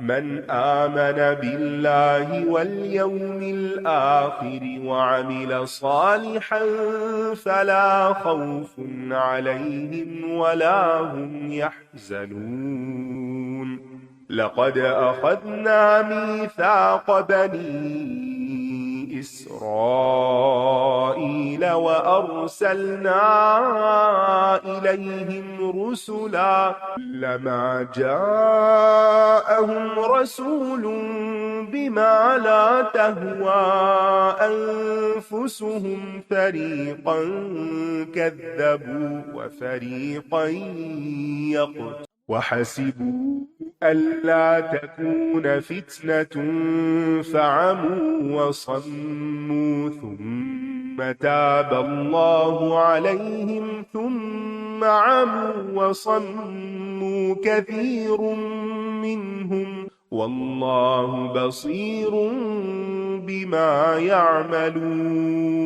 من آمن بالله واليوم الآخر وعمل صالحا فلا خوف عليهم ولا هم يحزنون لقد أخذنا ميثاق بني إسرائيل وأرسلنا إليهم رسلا لما جاءهم رسول بما لا تهوى أنفسهم فريقا كذبوا وفريقا يقتلون وحسبوا ألا تكون فتنة فعموا وصموا ثم تاب الله عليهم ثم عموا وصموا كثير منهم والله بصير بما يعملون.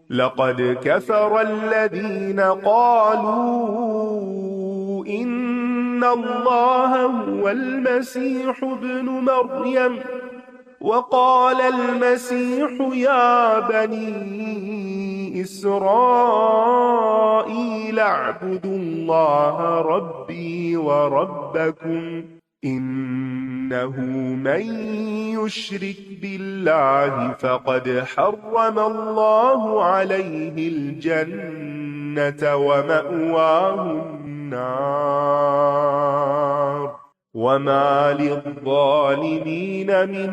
لقد كفر الذين قالوا إن الله هو المسيح ابن مريم وقال المسيح يا بني إسرائيل اعبدوا الله ربي وربكم إنه من يشرك بالله فقد حرم الله عليه الجنة ومأواه النار وما للظالمين من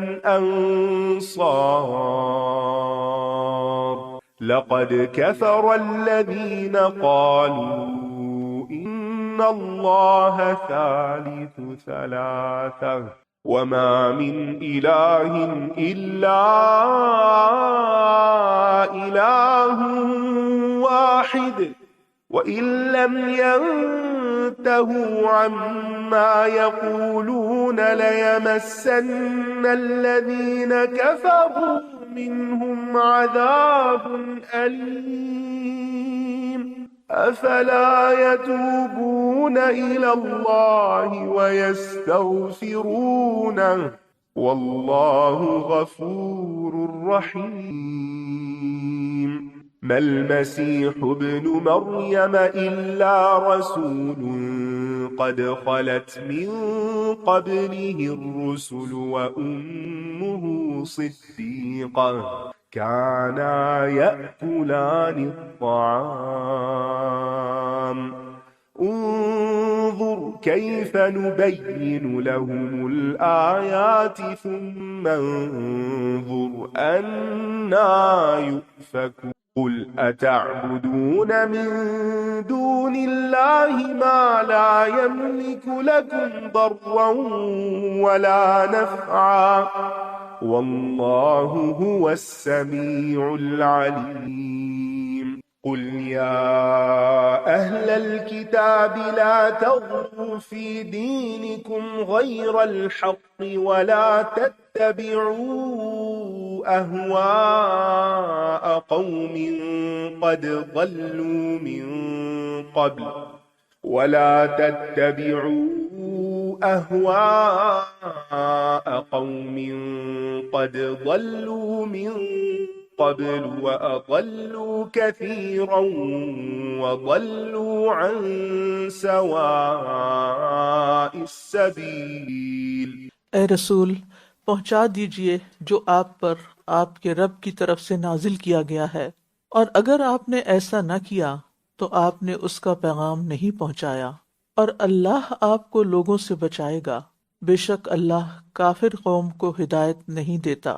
أنصار. لقد كفر الذين قالوا إن الله ثالث ثلاثة وما من إله إلا إله واحد وإن لم ينتهوا عما يقولون ليمسن الذين كفروا منهم عذاب أليم. أفلا يتوبون إلى الله ويستغفرونه والله غفور رحيم. ما المسيح ابن مريم إلا رسول قد خلت من قبله الرسل وأمه صديقة كانا يأكلان الطعام انظر كيف نبين لهم الآيات ثم انظر أنى يؤفكون. قل أتعبدون من دون الله ما لا يملك لكم ضرا ولا نفعا والله هو السميع العليم قل يا أهل الكتاب لا تغلوا في دينكم غير الحق ولا تتبعوا أهواء قوم قد ضلوا من قبل ولا تتبعوا أهواء قوم قد ضلوا من قبل وأضلوا كثيرا وضلوا عن سواء السبيل. اے رسول پہنچا دیجئے جو آپ پر آپ کے رب کی طرف سے نازل کیا گیا ہے، اور اگر آپ نے ایسا نہ کیا تو آپ نے اس کا پیغام نہیں پہنچایا، اور اللہ آپ کو لوگوں سے بچائے گا، بے شک اللہ کافر قوم کو ہدایت نہیں دیتا۔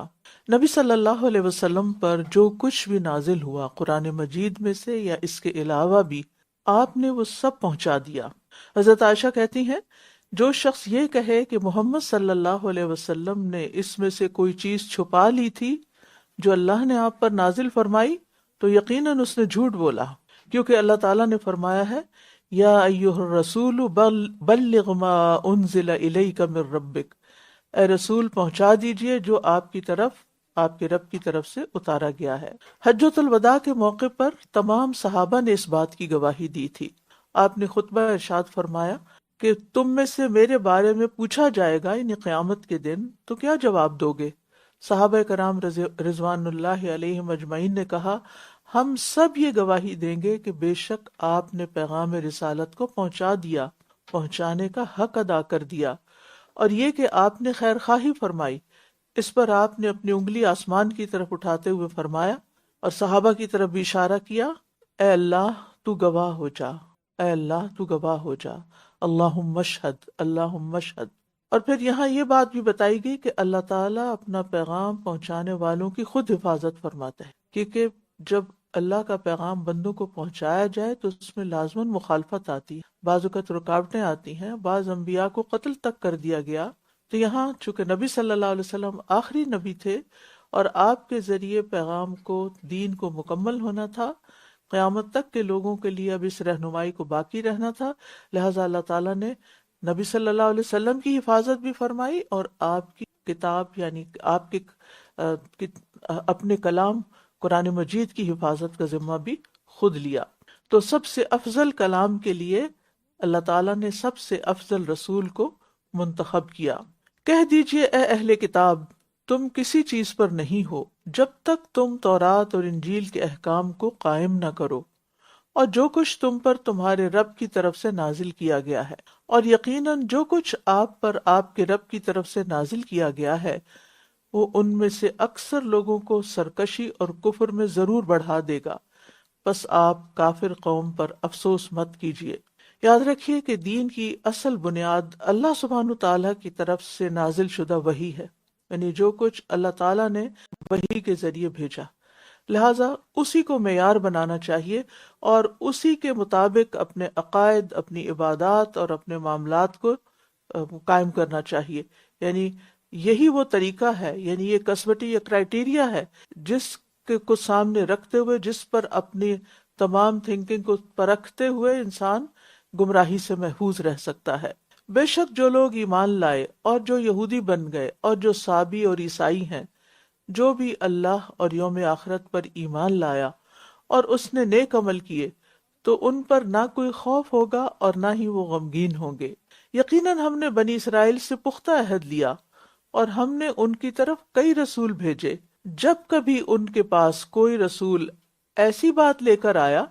نبی صلی اللہ علیہ وسلم پر جو کچھ بھی نازل ہوا قرآن مجید میں سے یا اس کے علاوہ بھی، آپ نے وہ سب پہنچا دیا۔ حضرت عائشہ کہتی ہیں جو شخص یہ کہے کہ محمد صلی اللہ علیہ وسلم نے اس میں سے کوئی چیز چھپا لی تھی جو اللہ نے آپ پر نازل فرمائی تو یقیناً اس نے جھوٹ بولا، کیونکہ اللہ تعالیٰ نے فرمایا ہے یا ایھا الرسول بلغ ما انزل الیک من ربک، اے رسول پہنچا دیجئے جو آپ کے رب کی طرف سے اتارا گیا ہے۔ حجۃ الوداع کے موقع پر تمام صحابہ نے اس بات کی گواہی دی تھی۔ آپ نے خطبہ ارشاد فرمایا کہ تم میں سے میرے بارے میں پوچھا جائے گا یعنی قیامت کے دن تو کیا جواب دو گے؟ صحابہ کرام رضوان اللہ علیہم اجمعین نے کہا ہم سب یہ گواہی دیں گے کہ بے شک آپ نے پیغام رسالت کو پہنچا دیا، پہنچانے کا حق ادا کر دیا، اور یہ کہ آپ نے خیر خواہی فرمائی۔ اس پر آپ نے اپنی انگلی آسمان کی طرف اٹھاتے ہوئے فرمایا اور صحابہ کی طرف بھی اشارہ کیا، اے اللہ تو گواہ ہو جا، اے اللہ تو گواہ ہو جا، اللہم اشہد، اللہم اشہد۔ اور پھر یہاں یہ بات بھی بتائی گئی کہ اللہ تعالیٰ اپنا پیغام پہنچانے والوں کی خود حفاظت فرماتا ہے، کیونکہ جب اللہ کا پیغام بندوں کو پہنچایا جائے تو اس میں لازماً مخالفت آتی ہے، بعض اوقات رکاوٹیں آتی ہیں، بعض انبیاء کو قتل تک کر دیا گیا۔ تو یہاں چونکہ نبی صلی اللہ علیہ وسلم آخری نبی تھے اور آپ کے ذریعے پیغام کو، دین کو مکمل ہونا تھا، قیامت تک کے لوگوں کے لیے اب اس رہنمائی کو باقی رہنا تھا، لہٰذا اللہ تعالیٰ نے نبی صلی اللہ علیہ وسلم کی حفاظت بھی فرمائی اور آپ کی کتاب یعنی آپ کے اپنے کلام قرآن مجید کی حفاظت کا ذمہ بھی خود لیا۔ تو سب سے افضل کلام کے لیے اللہ تعالیٰ نے سب سے افضل رسول کو منتخب کیا۔ کہہ دیجئے اے اہل کتاب تم کسی چیز پر نہیں ہو جب تک تم تورات اور انجیل کے احکام کو قائم نہ کرو، اور جو کچھ تم پر تمہارے رب کی طرف سے نازل کیا گیا ہے، اور یقیناً جو کچھ آپ پر آپ کے رب کی طرف سے نازل کیا گیا ہے وہ ان میں سے اکثر لوگوں کو سرکشی اور کفر میں ضرور بڑھا دے گا، بس آپ کافر قوم پر افسوس مت کیجیے۔ یاد رکھیے کہ دین کی اصل بنیاد اللہ سبحانہ تعالیٰ کی طرف سے نازل شدہ وحی ہے، یعنی جو کچھ اللہ تعالیٰ نے وحی کے ذریعے بھیجا، لہٰذا اسی کو معیار بنانا چاہیے اور اسی کے مطابق اپنے عقائد، اپنی عبادات اور اپنے معاملات کو قائم کرنا چاہیے۔ یعنی یہی وہ طریقہ ہے، یعنی یہ کسوٹی یا کرائیٹیریا ہے جس کو سامنے رکھتے ہوئے، جس پر اپنی تمام تھنکنگ کو پرکھتے ہوئے انسان گمراہی سے محفوظ رہ سکتا ہے۔ بے شک جو لوگ ایمان لائے اور جو یہودی بن گئے اور جو صابی اور عیسائی ہیں، جو بھی اللہ اور یوم آخرت پر ایمان لایا اور اس نے نیک عمل کیے تو ان پر نہ کوئی خوف ہوگا اور نہ ہی وہ غمگین ہوں گے۔ یقیناً ہم نے بنی اسرائیل سے پختہ عہد لیا اور ہم نے ان کی طرف کئی رسول بھیجے، جب کبھی ان کے پاس کوئی رسول ایسی بات لے کر آیا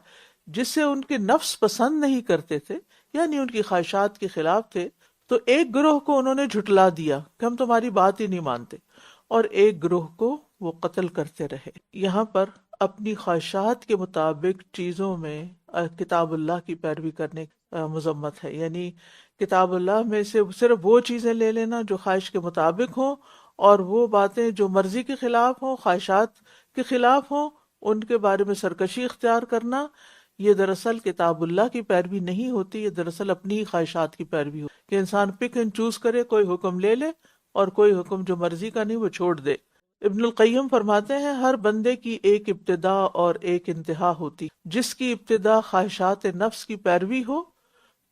جسے ان کے نفس پسند نہیں کرتے تھے، یعنی ان کی خواہشات کے خلاف تھے، تو ایک گروہ کو انہوں نے جھٹلا دیا کہ ہم تمہاری بات ہی نہیں مانتے، اور ایک گروہ کو وہ قتل کرتے رہے۔ یہاں پر اپنی خواہشات کے مطابق چیزوں میں کتاب اللہ کی پیروی کرنے مذمت ہے، یعنی کتاب اللہ میں سے صرف وہ چیزیں لے لینا جو خواہش کے مطابق ہوں، اور وہ باتیں جو مرضی کے خلاف ہوں، خواہشات کے خلاف ہوں، ان کے بارے میں سرکشی اختیار کرنا، یہ دراصل کتاب اللہ کی پیروی نہیں ہوتی، یہ دراصل اپنی ہی خواہشات کی پیروی ہوتی کہ انسان پک اینڈ چوز کرے، کوئی حکم لے لے اور کوئی حکم جو مرضی کا نہیں وہ چھوڑ دے۔ ابن القیم فرماتے ہیں ہر بندے کی ایک ابتدا اور ایک انتہا ہوتی، جس کی ابتدا خواہشات نفس کی پیروی ہو،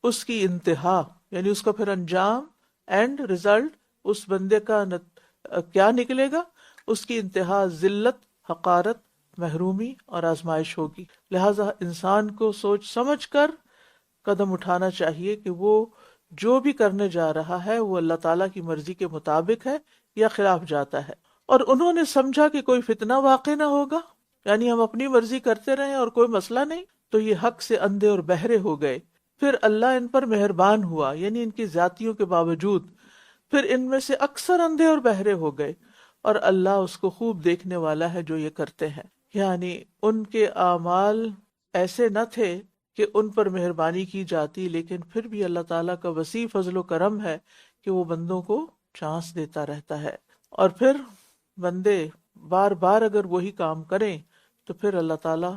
اس کی انتہا یعنی اس کا پھر انجام، اینڈ ریزلٹ، اس بندے کا کیا نکلے گا، اس کی انتہا ذلت، حقارت، محرومی اور آزمائش ہوگی۔ لہٰذا انسان کو سوچ سمجھ کر قدم اٹھانا چاہیے کہ وہ جو بھی کرنے جا رہا ہے وہ اللہ تعالیٰ کی مرضی کے مطابق ہے یا خلاف جاتا ہے۔ اور انہوں نے سمجھا کہ کوئی فتنہ واقع نہ ہوگا، یعنی ہم اپنی مرضی کرتے رہیں اور کوئی مسئلہ نہیں، تو یہ حق سے اندھے اور بہرے ہو گئے۔ پھر اللہ ان پر مہربان ہوا، یعنی ان کی زیادتیوں کے باوجود پھر ان میں سے اکثر اندھے اور بہرے ہو گئے، اور اللہ اس کو خوب دیکھنے والا ہے جو یہ کرتے ہیں۔ یعنی ان کے اعمال ایسے نہ تھے کہ ان پر مہربانی کی جاتی، لیکن پھر بھی اللہ تعالیٰ کا وسیع فضل و کرم ہے کہ وہ بندوں کو چانس دیتا رہتا ہے، اور پھر بندے بار بار اگر وہی کام کریں تو پھر اللہ تعالیٰ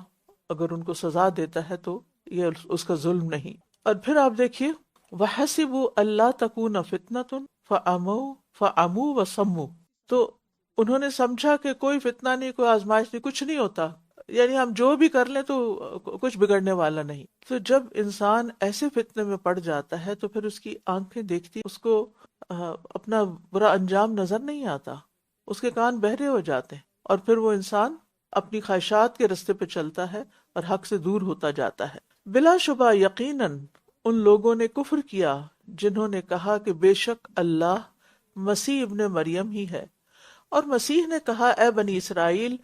اگر ان کو سزا دیتا ہے تو یہ اس کا ظلم نہیں۔ اور پھر آپ دیکھیے وَحَسِبُوا أَلَّا تَكُونَ فِتْنَةٌ فَعَمُوا وَصَمُّوا، تو انہوں نے سمجھا کہ کوئی فتنہ نہیں، کوئی آزمائش نہیں، کچھ نہیں ہوتا، یعنی ہم جو بھی کر لیں تو کچھ بگڑنے والا نہیں۔ تو جب انسان ایسے فتنے میں پڑ جاتا ہے تو پھر اس کی آنکھیں دیکھتی، اس کو اپنا برا انجام نظر نہیں آتا، اس کے کان بہرے ہو جاتے ہیں، اور پھر وہ انسان اپنی خواہشات کے رستے پہ چلتا ہے اور حق سے دور ہوتا جاتا ہے۔ بلا شبہ یقیناً ان لوگوں نے کفر کیا جنہوں نے کہا کہ بے شک اللہ مسیح ابن مریم ہی ہے، اور مسیح نے کہا اے بنی اسرائیل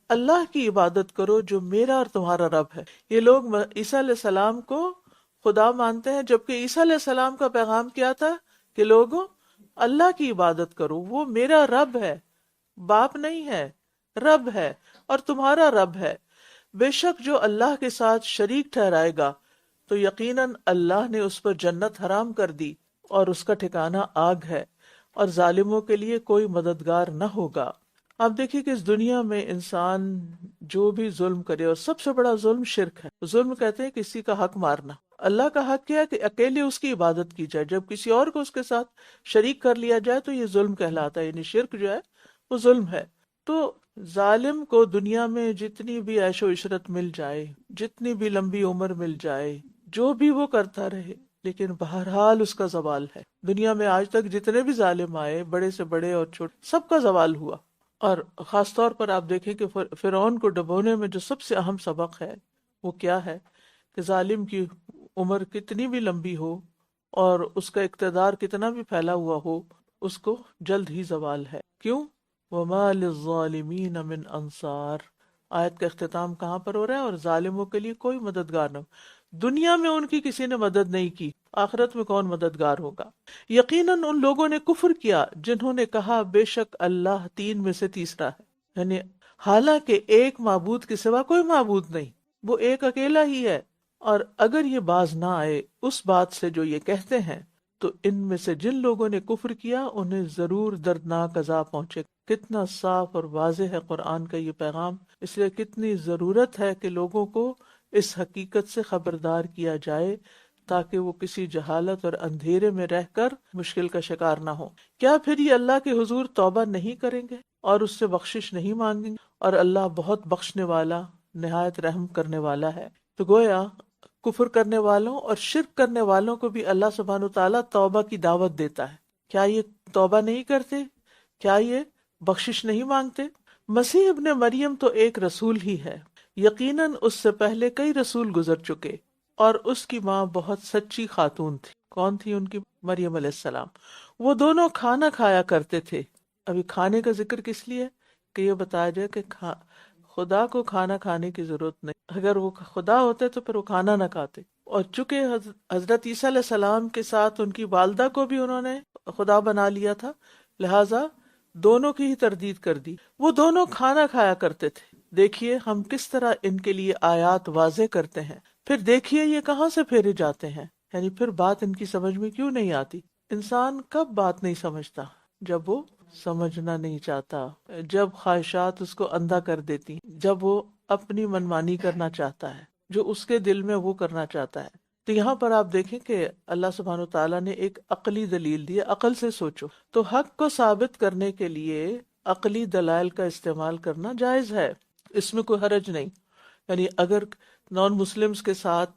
اللہ کی عبادت کرو جو میرا اور تمہارا رب ہے۔ یہ لوگ عیسیٰ علیہ السلام کو خدا مانتے ہیں، جبکہ عیسیٰ علیہ السلام کا پیغام کیا تھا کہ لوگوں اللہ کی عبادت کرو، وہ میرا رب ہے، باپ نہیں ہے، رب ہے، اور تمہارا رب ہے۔ بے شک جو اللہ کے ساتھ شریک ٹھہرائے گا تو یقیناً اللہ نے اس پر جنت حرام کر دی اور اس کا ٹھکانہ آگ ہے، اور ظالموں کے لیے کوئی مددگار نہ ہوگا۔ آپ دیکھیے کہ اس دنیا میں انسان جو بھی ظلم کرے، اور سب سے بڑا ظلم شرک ہے۔ ظلم کہتے ہیں کسی کا حق مارنا۔ اللہ کا حق کیا ہے کہ اکیلے اس کی عبادت کی جائے، جب کسی اور کو اس کے ساتھ شریک کر لیا جائے تو یہ ظلم کہلاتا ہے، یعنی شرک جو ہے وہ ظلم ہے۔ تو ظالم کو دنیا میں جتنی بھی عیش و عشرت مل جائے، جتنی بھی لمبی عمر مل جائے، جو بھی وہ کرتا رہے، لیکن بہرحال اس کا زوال ہے۔ دنیا میں آج تک جتنے بھی ظالم آئے، بڑے سے بڑے اور چھوٹے، سب کا زوال ہوا۔ اور خاص طور پر آپ دیکھیں کہ فرعون کو ڈبونے میں جو سب سے اہم سبق ہے وہ کیا ہے کہ ظالم کی عمر کتنی بھی لمبی ہو اور اس کا اقتدار کتنا بھی پھیلا ہوا ہو، اس کو جلد ہی زوال ہے۔ کیوں؟ وَمَا لِلظَّالِمِينَ مِنْ أَنصَارٍ، آیت کا اختتام کہاں پر ہو رہا ہے؟ اور ظالموں کے لیے کوئی مددگار نہ ہو۔ دنیا میں ان کی کسی نے مدد نہیں کی، آخرت میں کون مددگار ہوگا؟ یقیناً ان لوگوں نے کفر کیا جنہوں نے کہا بے شک اللہ تین میں سے تیسرا ہے، یعنی حالانکہ ایک معبود کے سوا کوئی معبود نہیں، وہ ایک اکیلا ہی ہے۔ اور اگر یہ باز نہ آئے اس بات سے جو یہ کہتے ہیں تو ان میں سے جن لوگوں نے کفر کیا انہیں ضرور دردناک عذاب پہنچے۔ کتنا صاف اور واضح ہے قرآن کا یہ پیغام، اس لیے کتنی ضرورت ہے کہ لوگوں کو اس حقیقت سے خبردار کیا جائے تاکہ وہ کسی جہالت اور اندھیرے میں رہ کر مشکل کا شکار نہ ہو۔ کیا پھر یہ اللہ کے حضور توبہ نہیں کریں گے اور اس سے بخشش نہیں مانگیں گے؟ اور اللہ بہت بخشنے والا، نہایت رحم کرنے والا ہے۔ تو گویا کفر کرنے والوں اور شرک کرنے والوں کو بھی اللہ سبحانہ وتعالیٰ توبہ کی دعوت دیتا ہے۔ کیا یہ توبہ نہیں کرتے؟ کیا یہ بخشش نہیں مانگتے؟ مسیح ابن مریم تو ایک رسول ہی ہے، یقیناً اس سے پہلے کئی رسول گزر چکے، اور اس کی ماں بہت سچی خاتون تھی۔ کون تھی ان کی؟ مریم علیہ السلام۔ وہ دونوں کھانا کھایا کرتے تھے۔ ابھی کھانے کا ذکر کس لیے؟ کہ یہ بتایا جائے کہ خدا کو کھانا کھانے کی ضرورت نہیں، اگر وہ خدا ہوتے تو پھر وہ کھانا نہ کھاتے۔ اور چونکہ حضرت عیسیٰ علیہ السلام کے ساتھ ان کی والدہ کو بھی انہوں نے خدا بنا لیا تھا، لہٰذا دونوں کی ہی تردید کر دی۔ وہ دونوں کھانا کھایا کرتے تھے۔ دیکھیے ہم کس طرح ان کے لیے آیات واضح کرتے ہیں، پھر دیکھیے یہ کہاں سے پھیرے جاتے ہیں، یعنی پھر بات ان کی سمجھ میں کیوں نہیں آتی۔ انسان کب بات نہیں سمجھتا؟ جب وہ سمجھنا نہیں چاہتا، جب خواہشات اس کو اندھا کر دیتی، جب وہ اپنی منمانی کرنا چاہتا ہے، جو اس کے دل میں وہ کرنا چاہتا ہے۔ تو یہاں پر آپ دیکھیں کہ اللہ سبحانہ وتعالیٰ نے ایک عقلی دلیل دی ہے، عقل سے سوچو۔ تو حق کو ثابت کرنے کے لیے عقلی دلائل کا استعمال کرنا جائز ہے، اس میں کوئی حرج نہیں۔ یعنی اگر نان مسلمز کے ساتھ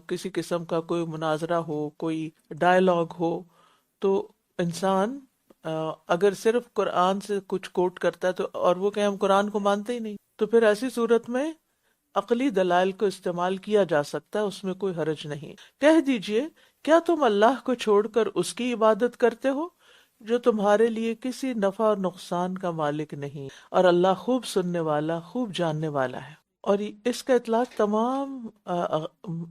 کسی قسم کا کوئی مناظرہ ہو، کوئی ڈائلاگ ہو، تو انسان اگر صرف قرآن سے کچھ کوٹ کرتا ہے تو اور وہ کہ ہم قرآن کو مانتے ہی نہیں، تو پھر ایسی صورت میں عقلی دلائل کو استعمال کیا جا سکتا ہے، اس میں کوئی حرج نہیں۔ کہہ دیجئے کیا تم اللہ کو چھوڑ کر اس کی عبادت کرتے ہو جو تمہارے لیے کسی نفع اور نقصان کا مالک نہیں، اور اللہ خوب سننے والا، خوب جاننے والا ہے۔ اور اس کا اطلاق تمام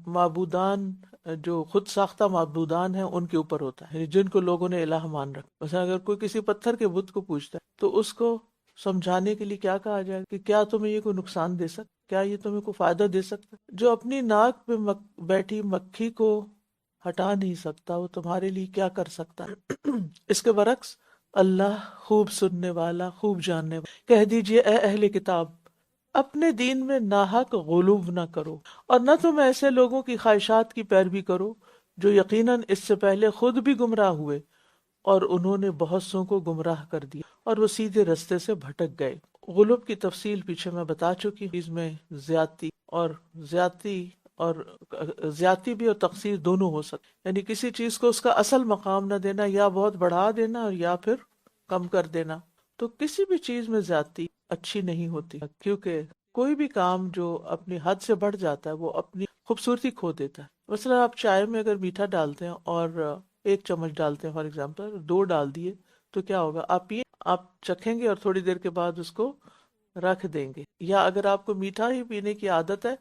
معبودان جو خود ساختہ معبودان ہیں ان کے اوپر ہوتا ہے، یعنی جن کو لوگوں نے الہ مان رکھا۔ مثلا اگر کوئی کسی پتھر کے بت کو پوجتا ہے تو اس کو سمجھانے کے لیے کیا کہا جائے کہ کیا تمہیں یہ کوئی نقصان دے سکتا، کیا یہ تمہیں کوئی فائدہ دے سکتا؟ جو اپنی ناک پہ بیٹھی مکھی کو ہٹا نہیں سکتا، وہ تمہارے لیے کیا کر سکتا ہے؟ اس کے برعکس اللہ خوب سننے والا، خوب جاننے والا۔ کہہ دیجئے اے اہل کتاب، اپنے دین میں ناحق غلو نہ کرو، اور نہ تم ایسے لوگوں کی خواہشات کی پیروی کرو جو یقیناً اس سے پہلے خود بھی گمراہ ہوئے اور انہوں نے بہت سوں کو گمراہ کر دیا اور وہ سیدھے رستے سے بھٹک گئے۔ غلوب کی تفصیل پیچھے میں بتا چکی، اس میں زیادتی بھی اور تقصیر دونوں ہو سکتی، یعنی کسی چیز کو اس کا اصل مقام نہ دینا، یا بہت بڑھا دینا اور یا پھر کم کر دینا۔ تو کسی بھی چیز میں زیادتی اچھی نہیں ہوتی، کیونکہ کوئی بھی کام جو اپنی حد سے بڑھ جاتا ہے وہ اپنی خوبصورتی کھو دیتا ہے۔ مثلا آپ چائے میں اگر میٹھا ڈالتے ہیں اور 1 چمچ ڈالتے ہیں، فار ایگزامپل 2 ڈال دیے، تو کیا ہوگا؟ آپ چکھیں گے اور تھوڑی دیر کے بعد اس کو رکھ دیں گے۔ یا اگر آپ کو میٹھا ہی پینے کی عادت ہے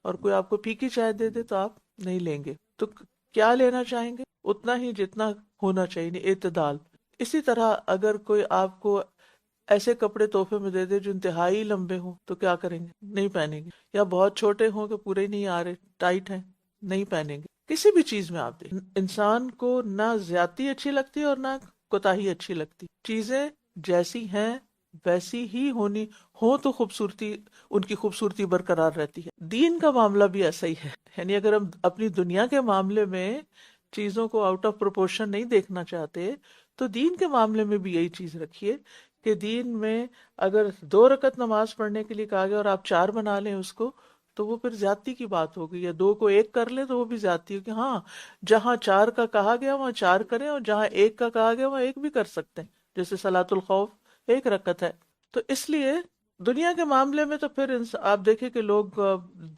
اور کوئی آپ کو پھیکی چائے دے دے تو آپ نہیں لیں گے۔ تو کیا لینا چاہیں گے؟ اتنا ہی جتنا ہونا چاہیے، اعتدال۔ اسی طرح اگر کوئی آپ کو ایسے کپڑے تحفے میں دے دے جو انتہائی لمبے ہوں تو کیا کریں گے؟ نہیں پہنیں گے۔ یا بہت چھوٹے ہوں کہ پورے نہیں آ رہے، ٹائٹ ہیں، نہیں پہنیں گے۔ کسی بھی چیز میں آپ دیکھیں، انسان کو نہ زیادتی اچھی لگتی اور نہ کوتاہی اچھی لگتی۔ چیزیں جیسی ہیں ویسی ہی ہونی ہو تو خوبصورتی، ان کی خوبصورتی برقرار رہتی ہے۔ دین کا معاملہ بھی ایسا ہی ہے، یعنی اگر ہم اپنی دنیا کے معاملے میں چیزوں کو آؤٹ آف پروپورشن نہیں دیکھنا چاہتے تو دین کے معاملے میں بھی یہی چیز رکھیے کہ دین میں اگر 2 رکعت نماز پڑھنے کے لیے کہا گیا اور آپ 4 بنا لیں اس کو، تو وہ پھر زیادتی کی بات ہوگی۔ یا 2 کو 1 کر لیں تو وہ بھی زیادتی ہوگی۔ ہاں، جہاں 4 کا کہا گیا وہاں 4 کریں، اور جہاں 1 کا کہا گیا وہاں 1 بھی کر سکتے ہیں، جیسے صلاۃ الخوف 1 رکعت ہے۔ تو اس لیے دنیا کے معاملے میں تو پھر آپ دیکھیں کہ لوگ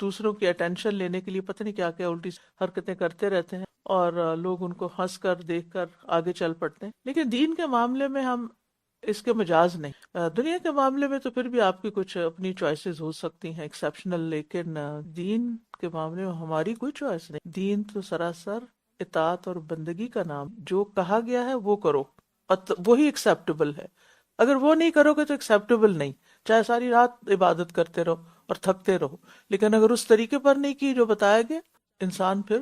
دوسروں کی اٹینشن لینے کے لیے پتہ نہیں کیا کیا الٹی حرکتیں کرتے رہتے ہیں، اور لوگ ان کو ہنس کر دیکھ کر آگے چل پڑتے ہیں۔ لیکن دین کے معاملے میں ہم اس کے مجاز نہیں۔ دنیا کے معاملے میں تو پھر بھی آپ کی کچھ اپنی چوائسیز ہو سکتی ہیں ایکسیپشنل، لیکن دین کے معاملے میں ہماری کوئی چوائس نہیں۔ دین تو سراسر اطاعت اور بندگی کا نام، جو کہا گیا ہے وہ کرو، اور وہی ایکسیپٹیبل ہے۔ اگر وہ نہیں کرو گے تو ایکسیپٹیبل نہیں، چاہے ساری رات عبادت کرتے رہو اور تھکتے رہو، لیکن اگر اس طریقے پر نہیں کی جو بتایا گیا، انسان پھر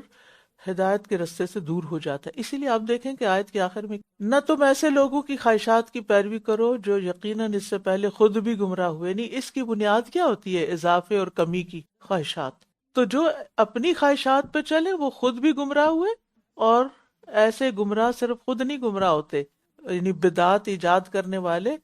ہدایت کے رستے سے دور ہو جاتا ہے۔ اسی لیے آپ دیکھیں کہ آیت کے آخر میں نہ تم ایسے لوگوں کی خواہشات کی پیروی کرو جو یقیناً اس سے پہلے خود بھی گمراہ ہوئے۔ نہیں، اس کی بنیاد کیا ہوتی ہے؟ اضافے اور کمی کی خواہشات۔ تو جو اپنی خواہشات پہ چلے وہ خود بھی گمراہ ہوئے، اور ایسے گمراہ صرف خود نہیں گمراہ ہوتے، یعنی بدعات ایجاد کرنے والے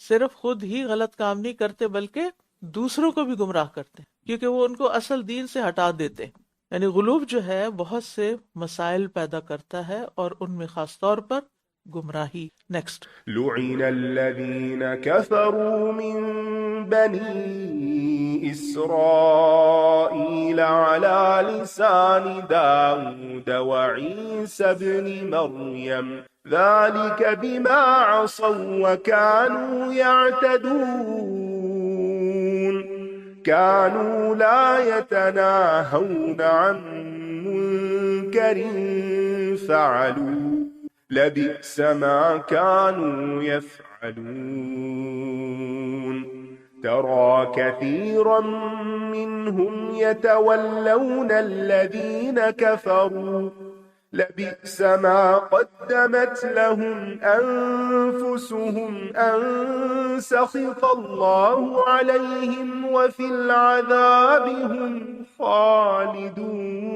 صرف خود ہی غلط کام نہیں کرتے بلکہ دوسروں کو بھی گمراہ کرتے ہیں، کیونکہ وہ ان کو اصل دین سے ہٹا دیتے ہیں۔ یعنی غلوب جو ہے بہت سے مسائل پیدا کرتا ہے، اور ان میں خاص طور پر گمراہی۔ نیکسٹ۔ لعن الذين كفروا من بني إسرائيل على لسان داود وعيسى بن مريم ذلك بما عصوا وكانوا يعتدون كانوا لا يتناهون عن منكر فعلوه لبئس ما كانوا يفعلون ترى كثيرا منهم يتولون الذين كفروا لبئس ما قدمت لهم أنفسهم أن سخط الله عليهم وفي العذاب هم خالدون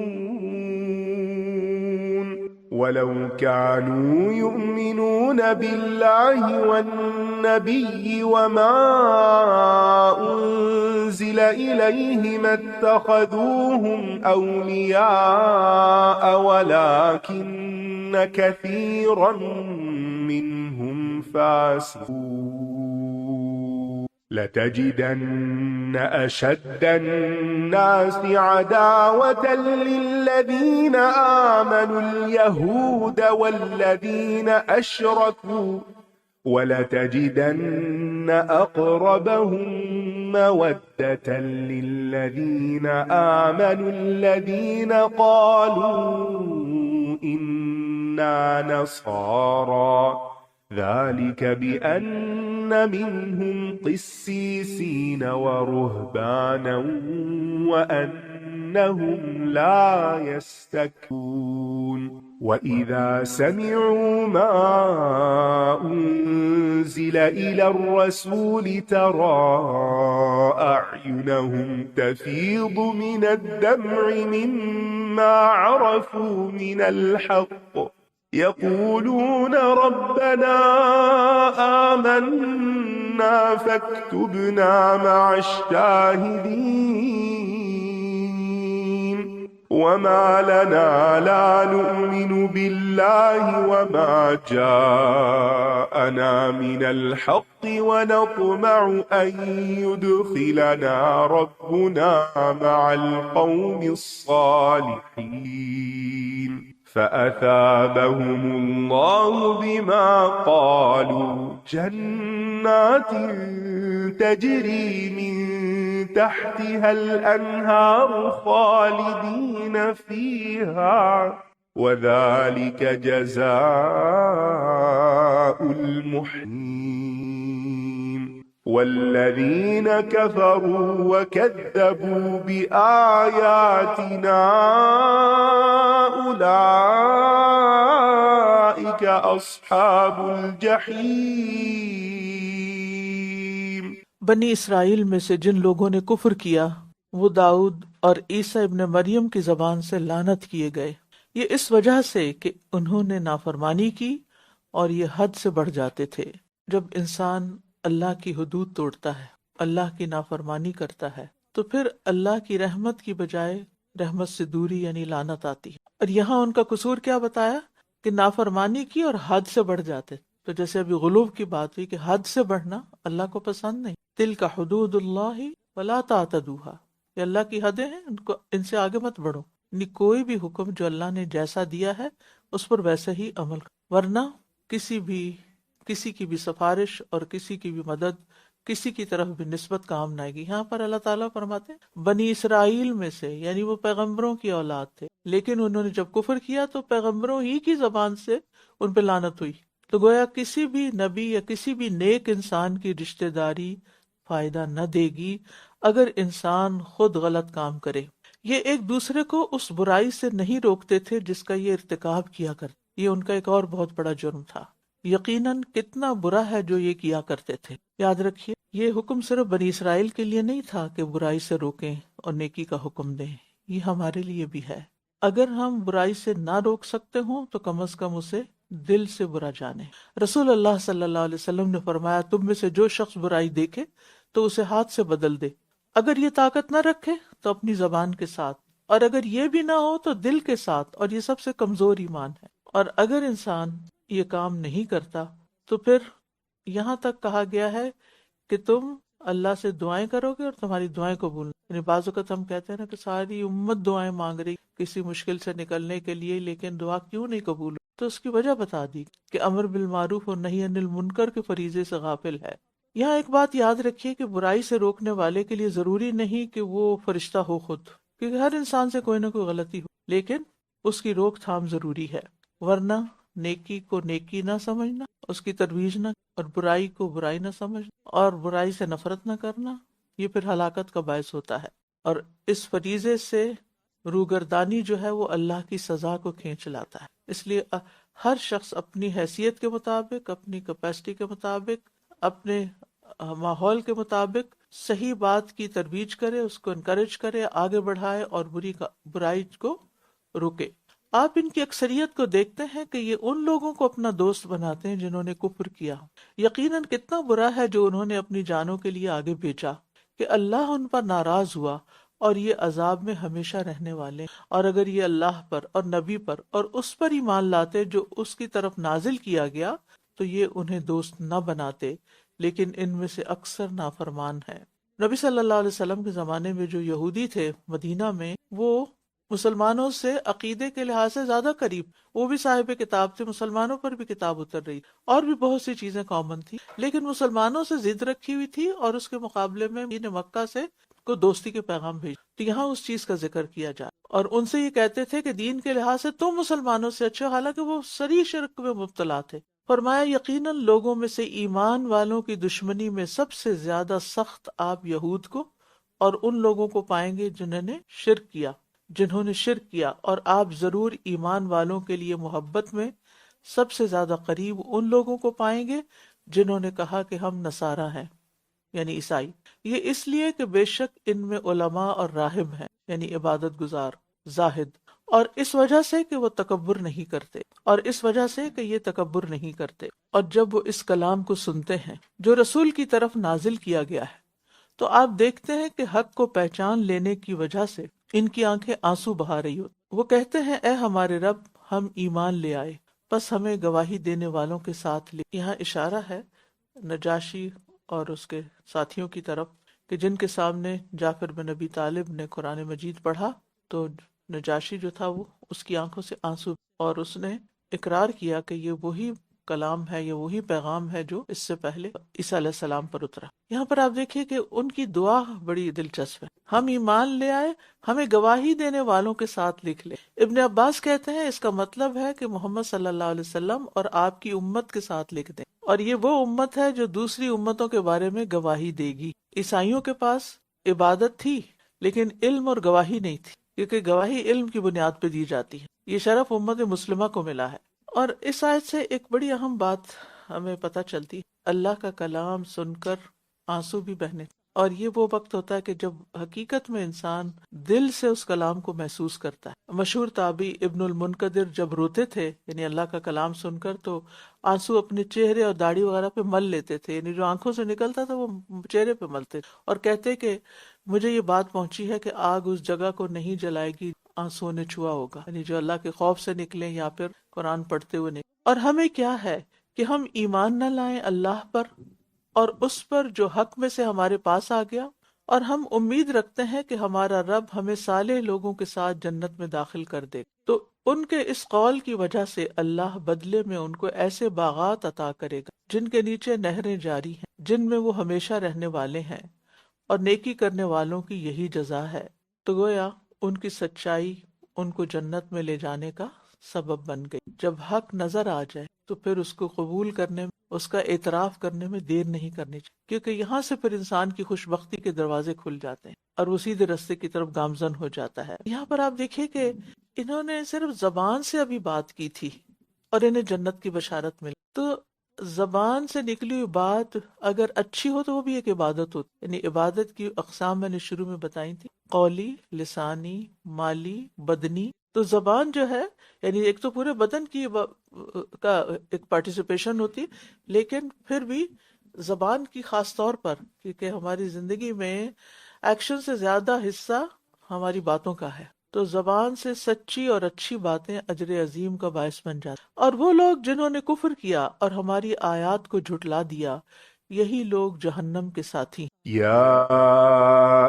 ولو كانوا يؤمنون بالله والنبي وما أنزل إليه ما اتخذوهم أولياء ولكن كثيرا منهم فاسقون لتجدن أشد الناس عداوة للذين آمنوا اليهود والذين أشركوا ولتجدن أقربهم مودة للذين آمنوا الذين قالوا إنا نصارى ذلك بأن منهم قسيسين ورهبانا وأنهم لا يستكبرون وإذا سمعوا ما أنزل إلى الرسول ترى أعينهم تفيض من الدمع مما عرفوا من الحق يقولون ربنا آمنا فاكتبنا مع الشاهدين وما لنا لا نؤمن بالله وما جاءنا من الحق ونطمع أن يدخلنا ربنا مع القوم الصالحين فأثابهم الله بما قالوا جنات تجري من تحتها الأنهار خالدين فيها وذلك جزاء المحسنين والذين كفروا وكذبوا بآياتنا أولئك أصحاب الجحيم بنی اسرائیل میں سے جن لوگوں نے کفر کیا وہ داؤد اور عیسیٰ ابن مریم کی زبان سے لعنت کیے گئے، یہ اس وجہ سے کہ انہوں نے نافرمانی کی اور یہ حد سے بڑھ جاتے تھے۔ جب انسان اللہ کی حدود توڑتا ہے، اللہ کی نافرمانی کرتا ہے، تو پھر اللہ کی رحمت کی بجائے رحمت سے دوری یعنی لعنت آتی ہے۔ اور یہاں ان کا قصور کیا بتایا کہ نافرمانی کی اور حد سے بڑھ جاتے۔ تو جیسے ابھی غلو کی بات ہوئی کہ حد سے بڑھنا اللہ کو پسند نہیں، تلک حدود اللہ ولا تعتدوها، یہ اللہ کی حدیں ہیں، ان سے آگے مت بڑھو، یعنی کوئی بھی حکم جو اللہ نے جیسا دیا ہے اس پر ویسے ہی عمل کرو، ورنہ کسی کی بھی سفارش اور کسی کی بھی مدد کسی کی طرف بھی نسبت کام نہ آئے گی۔ یہاں پر اللہ تعالیٰ فرماتے ہیں بنی اسرائیل میں سے، یعنی وہ پیغمبروں کی اولاد تھے، لیکن انہوں نے جب کفر کیا تو پیغمبروں ہی کی زبان سے ان پہ لعنت ہوئی۔ تو گویا کسی بھی نبی یا کسی بھی نیک انسان کی رشتہ داری فائدہ نہ دے گی اگر انسان خود غلط کام کرے۔ یہ ایک دوسرے کو اس برائی سے نہیں روکتے تھے جس کا یہ ارتکاب کیا کرتے، یہ ان کا ایک اور بہت بڑا جرم تھا۔ یقیناً کتنا برا ہے جو یہ کیا کرتے تھے۔ یاد رکھیے یہ حکم صرف بنی اسرائیل کے لیے نہیں تھا کہ برائی سے روکیں اور نیکی کا حکم دیں، یہ ہمارے لیے بھی ہے۔ اگر ہم برائی سے نہ روک سکتے ہوں تو کم از کم اسے دل سے برا جانے۔ رسول اللہ صلی اللہ علیہ وسلم نے فرمایا تم میں سے جو شخص برائی دیکھے تو اسے ہاتھ سے بدل دے، اگر یہ طاقت نہ رکھے تو اپنی زبان کے ساتھ، اور اگر یہ بھی نہ ہو تو دل کے ساتھ، اور یہ سب سے کمزور ایمان ہے۔ اور اگر انسان یہ کام نہیں کرتا تو پھر یہاں تک کہا گیا ہے کہ تم اللہ سے دعائیں کرو گے اور تمہاری دعائیں قبول، یعنی بعض اوقات ہم کہتے ہیں نا کہ ساری امت دعائیں مانگ رہی کسی مشکل سے نکلنے کے لیے، لیکن دعا کیوں نہیں قبول؟ تو اس کی وجہ بتا دی کہ امر بالمعروف اور نہی عن المنکر کے فریضے سے غافل ہے۔ یہاں ایک بات یاد رکھیے کہ برائی سے روکنے والے کے لیے ضروری نہیں کہ وہ فرشتہ ہو خود، کیونکہ ہر انسان سے کوئی نہ کوئی غلطی ہو، لیکن اس کی روک تھام ضروری ہے، ورنہ نیکی کو نیکی نہ سمجھنا، اس کی ترویج نہ، اور برائی کو برائی نہ سمجھنا، اور برائی سے نفرت نہ کرنا، یہ پھر ہلاکت کا باعث ہوتا ہے۔ اور اس فریضے سے روگردانی جو ہے وہ اللہ کی سزا کو کھینچ لاتا ہے. اس لیے ہر شخص اپنی حیثیت کے مطابق، اپنی کیپیسٹی کے مطابق، اپنے ماحول کے مطابق صحیح بات کی ترویج کرے، اس کو انکریج کرے، آگے بڑھائے اور برائی کو روکے. آپ ان کی اکثریت کو دیکھتے ہیں کہ یہ ان لوگوں کو اپنا دوست بناتے ہیں جنہوں نے کفر کیا. یقیناً کتنا برا ہے جو انہوں نے اپنی جانوں کے لیے آگے بھیجا کہ اللہ ان پر ناراض ہوا اور یہ عذاب میں ہمیشہ رہنے والے. اور اگر یہ اللہ پر اور نبی پر اور اس پر ایمان لاتے جو اس کی طرف نازل کیا گیا تو یہ انہیں دوست نہ بناتے، لیکن ان میں سے اکثر نافرمان ہیں. نبی صلی اللہ علیہ وسلم کے زمانے میں جو یہودی تھے مدینہ میں، وہ مسلمانوں سے عقیدے کے لحاظ سے زیادہ قریب، وہ بھی صاحب کتاب تھے، مسلمانوں پر بھی کتاب اتر رہی اور بھی بہت سی چیزیں کامن تھی، لیکن مسلمانوں سے ضد رکھی ہوئی تھی اور اس کے مقابلے میں مکہ سے کو دوستی کے پیغام بھیج. تو یہاں اس چیز کا ذکر کیا جائے اور ان سے یہ کہتے تھے کہ دین کے لحاظ سے تم مسلمانوں سے اچھے، حالانکہ وہ صریح شرک میں مبتلا تھے. فرمایا یقیناً لوگوں میں سے ایمان والوں کی دشمنی میں سب سے زیادہ سخت آپ یہود کو اور ان لوگوں کو پائیں گے جنہوں نے شرک کیا، اور آپ ضرور ایمان والوں کے لیے محبت میں سب سے زیادہ قریب ان لوگوں کو پائیں گے جنہوں نے کہا کہ ہم نصارہ ہیں، یعنی عیسائی. یہ اس لیے کہ بے شک ان میں علماء اور راہب ہیں، یعنی عبادت گزار، زاہد، اور اس وجہ سے کہ وہ تکبر نہیں کرتے، اور جب وہ اس کلام کو سنتے ہیں جو رسول کی طرف نازل کیا گیا ہے تو آپ دیکھتے ہیں کہ حق کو پہچان لینے کی وجہ سے ان کی آنکھیں آنسو بہا رہی ہوتی. وہ کہتے ہیں اے ہمارے رب، ہم ایمان لے آئے، بس ہمیں گواہی دینے والوں کے ساتھ لے. یہاں اشارہ ہے نجاشی اور اس کے ساتھیوں کی طرف کہ جن کے سامنے جعفر بن ابی طالب نے قرآن مجید پڑھا تو نجاشی جو تھا وہ اس کی آنکھوں سے آنسو، اور اس نے اقرار کیا کہ یہ وہی کلام ہے، یہ وہی پیغام ہے جو اس سے پہلے عیسیٰ علیہ السلام پر اترا. یہاں پر آپ دیکھیے کہ ان کی دعا بڑی دلچسپ ہے، ہم ایمان لے آئے، ہمیں گواہی دینے والوں کے ساتھ لکھ لے. ابن عباس کہتے ہیں اس کا مطلب ہے کہ محمد صلی اللہ علیہ وسلم اور آپ کی امت کے ساتھ لکھ دیں، اور یہ وہ امت ہے جو دوسری امتوں کے بارے میں گواہی دے گی. عیسائیوں کے پاس عبادت تھی لیکن علم اور گواہی نہیں تھی، کیونکہ گواہی علم کی بنیاد پہ دی جاتی ہے. یہ شرف امت مسلمہ کو ملا ہے. اور اس آیت سے ایک بڑی اہم بات ہمیں پتہ چلتی ہے، اللہ کا کلام سن کر آنسو بھی بہنے، اور یہ وہ وقت ہوتا ہے کہ جب حقیقت میں انسان دل سے اس کلام کو محسوس کرتا ہے. مشہور تابعی ابن المنقدر جب روتے تھے یعنی اللہ کا کلام سن کر تو آنسو اپنے چہرے اور داڑھی وغیرہ پہ مل لیتے تھے، یعنی جو آنکھوں سے نکلتا تھا وہ چہرے پہ ملتے، اور کہتے کہ مجھے یہ بات پہنچی ہے کہ آگ اس جگہ کو نہیں جلائے گی آنسو نے چھوا ہوگا، یعنی جو اللہ کے خوف سے نکلیں یا پھر قرآن پڑھتے ہوئے نکلیں. اور ہمیں کیا ہے کہ ہم ایمان نہ لائیں اللہ پر اور اس پر جو حق میں سے ہمارے پاس آ گیا، اور ہم امید رکھتے ہیں کہ ہمارا رب ہمیں صالح لوگوں کے ساتھ جنت میں داخل کر دے. تو ان کے اس قول کی وجہ سے اللہ بدلے میں ان کو ایسے باغات عطا کرے گا جن کے نیچے نہریں جاری ہیں، جن میں وہ ہمیشہ رہنے والے ہیں، اور نیکی کرنے والوں کی یہی جزا ہے. تو گویا ان کی سچائی ان کو جنت میں لے جانے کا سبب بن گئی. جب حق نظر آ جائے تو پھر اس کو قبول کرنے میں، اس کا اعتراف کرنے میں دیر نہیں کرنی چاہیے، کیونکہ یہاں سے پھر انسان کی خوش بختی کے دروازے کھل جاتے ہیں اور وہ سیدھے رستے کی طرف گامزن ہو جاتا ہے. یہاں پر آپ دیکھیے کہ انہوں نے صرف زبان سے ابھی بات کی تھی اور انہیں جنت کی بشارت ملی. تو زبان سے نکلی ہوئی بات اگر اچھی ہو تو وہ بھی ایک عبادت ہوتی، یعنی عبادت کی اقسام میں نے شروع میں بتائی تھی، قولی، لسانی، مالی، بدنی. تو زبان جو ہے یعنی ایک تو پورے بدن کی کا ایک پارٹیسپیشن ہوتی، لیکن پھر بھی زبان کی خاص طور پر، کیونکہ ہماری زندگی میں ایکشن سے زیادہ حصہ ہماری باتوں کا ہے. تو زبان سے سچی اور اچھی باتیں اجر عظیم کا باعث بن جاتی. اور وہ لوگ جنہوں نے کفر کیا اور ہماری آیات کو جھٹلا دیا، یہی لوگ جہنم کے ساتھی. يا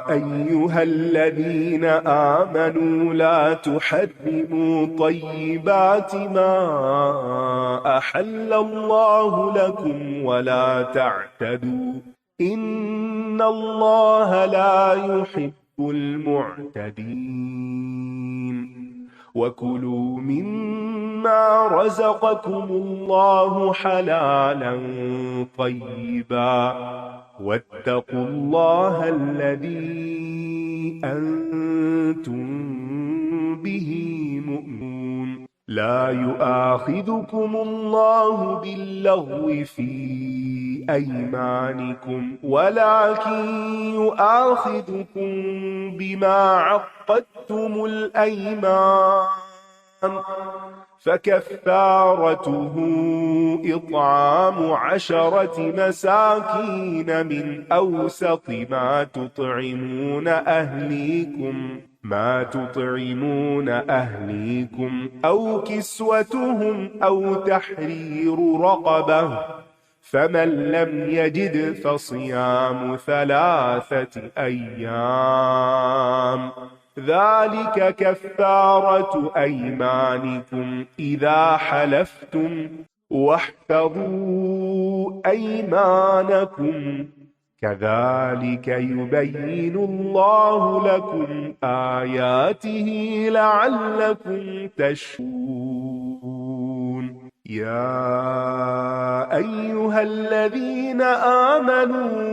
أيها الذين آمنوا لا تحرموا طيبات ما أحل الله لكم ولا تعتدوا إن الله لا يحب المعتدين وكلوا مما رزقكم الله حلالا طيبا واتقوا الله الذي أنتم به مؤمنون لا يؤاخذكم الله باللغو في أيمانكم ولكن يؤاخذكم بما عقدتم الأيمان فكفارته إطعام 10 مساكين من أوسط ما تطعمون أهليكم أو كسوتهم أو تحرير رقبة فمن لم يجد فصيام 3 أيام ذلك كفارة أيمانكم إذا حلفتم واحفظوا أيمانكم كذلك يبين الله لكم آياته لعلكم تشكرون يا أيها الذين آمنوا